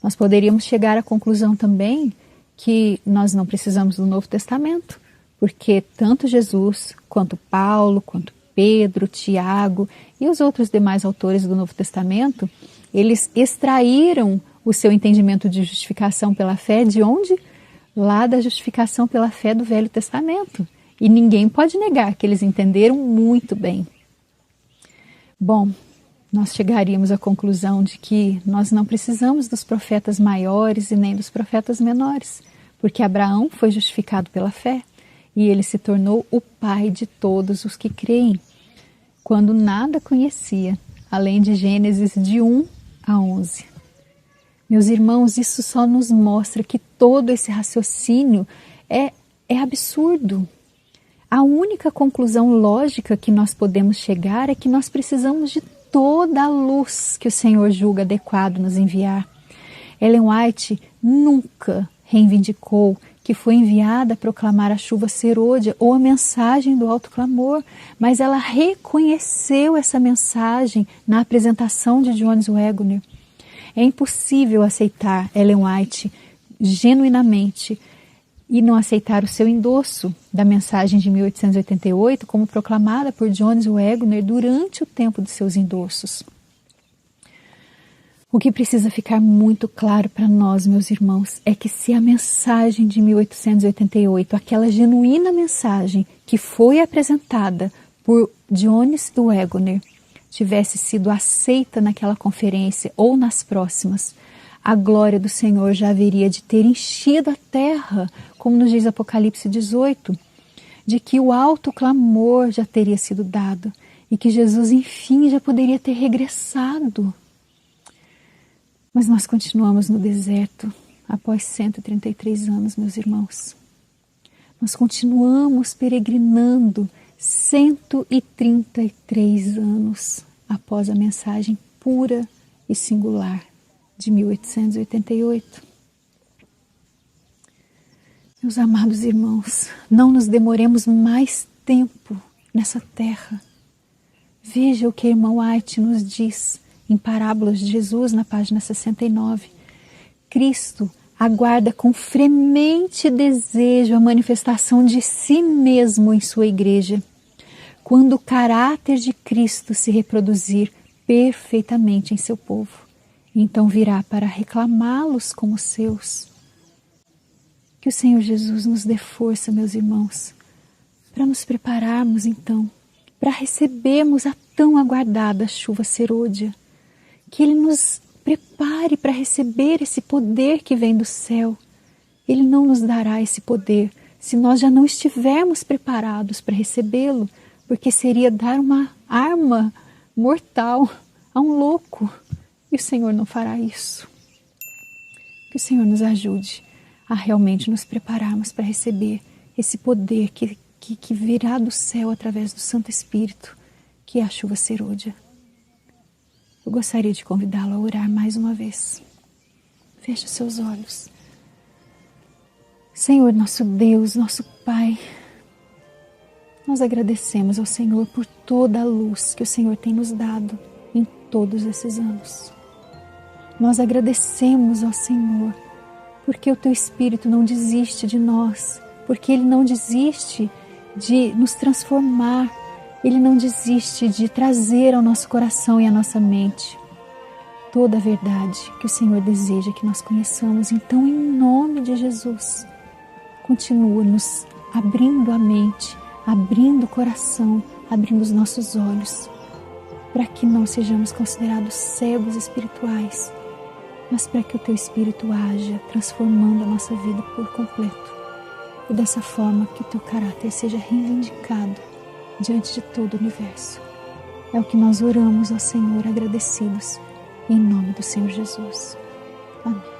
Nós poderíamos chegar à conclusão também que nós não precisamos do Novo Testamento, porque tanto Jesus, quanto Paulo, quanto Pedro, Tiago e os outros demais autores do Novo Testamento, eles extraíram o seu entendimento de justificação pela fé de onde? Lá da justificação pela fé do Velho Testamento. E ninguém pode negar que eles entenderam muito bem. Bom, nós chegaríamos à conclusão de que nós não precisamos dos profetas maiores e nem dos profetas menores, porque Abraão foi justificado pela fé e ele se tornou o pai de todos os que creem, quando nada conhecia, além de Gênesis de 1 a 11. Meus irmãos, isso só nos mostra que todo esse raciocínio é absurdo. A única conclusão lógica que nós podemos chegar é que nós precisamos de toda a luz que o Senhor julga adequado nos enviar. Ellen White nunca reivindicou que foi enviada a proclamar a chuva serôdia ou a mensagem do alto clamor, mas ela reconheceu essa mensagem na apresentação de Jones Waggoner. É impossível aceitar Ellen White genuinamente e não aceitar o seu endosso da mensagem de 1888 como proclamada por Jones Waggoner durante o tempo de seus endossos. O que precisa ficar muito claro para nós, meus irmãos, é que se a mensagem de 1888, aquela genuína mensagem que foi apresentada por Jones Waggoner, tivesse sido aceita naquela conferência ou nas próximas, a glória do Senhor já haveria de ter enchido a terra, como nos diz Apocalipse 18, de que o alto clamor já teria sido dado e que Jesus, enfim, já poderia ter regressado. Mas nós continuamos no deserto após 133 anos, meus irmãos. Nós continuamos peregrinando 133 anos após a mensagem pura e singular de 1888. Meus amados irmãos, não nos demoremos mais tempo nessa terra. Veja o que a irmã White nos diz em Parábolas de Jesus, na página 69. Cristo aguarda com fremente desejo a manifestação de si mesmo em sua igreja, quando o caráter de Cristo se reproduzir perfeitamente em seu povo. Então virá para reclamá-los como seus. Que o Senhor Jesus nos dê força, meus irmãos, para nos prepararmos então, para recebermos a tão aguardada chuva serôdia. Que Ele nos prepare para receber esse poder que vem do céu. Ele não nos dará esse poder se nós já não estivermos preparados para recebê-lo, porque seria dar uma arma mortal a um louco. E o Senhor não fará isso. Que o Senhor nos ajude a realmente nos prepararmos para receber esse poder que virá do céu através do Santo Espírito, que é a chuva serôdia. Eu gostaria de convidá-lo a orar mais uma vez. Feche os seus olhos. Senhor, nosso Deus, nosso Pai, nós agradecemos ao Senhor por toda a luz que o Senhor tem nos dado em todos esses anos. Nós agradecemos ao Senhor porque o Teu Espírito não desiste de nós, porque Ele não desiste de nos transformar, Ele não desiste de trazer ao nosso coração e à nossa mente toda a verdade que o Senhor deseja que nós conheçamos. Então, em nome de Jesus, continua nos abrindo a mente, abrindo o coração, abrindo os nossos olhos, para que não sejamos considerados cegos espirituais, mas para que o Teu Espírito haja, transformando a nossa vida por completo. E dessa forma que o Teu caráter seja reivindicado diante de todo o universo. É o que nós oramos ao Senhor agradecidos, em nome do Senhor Jesus. Amém.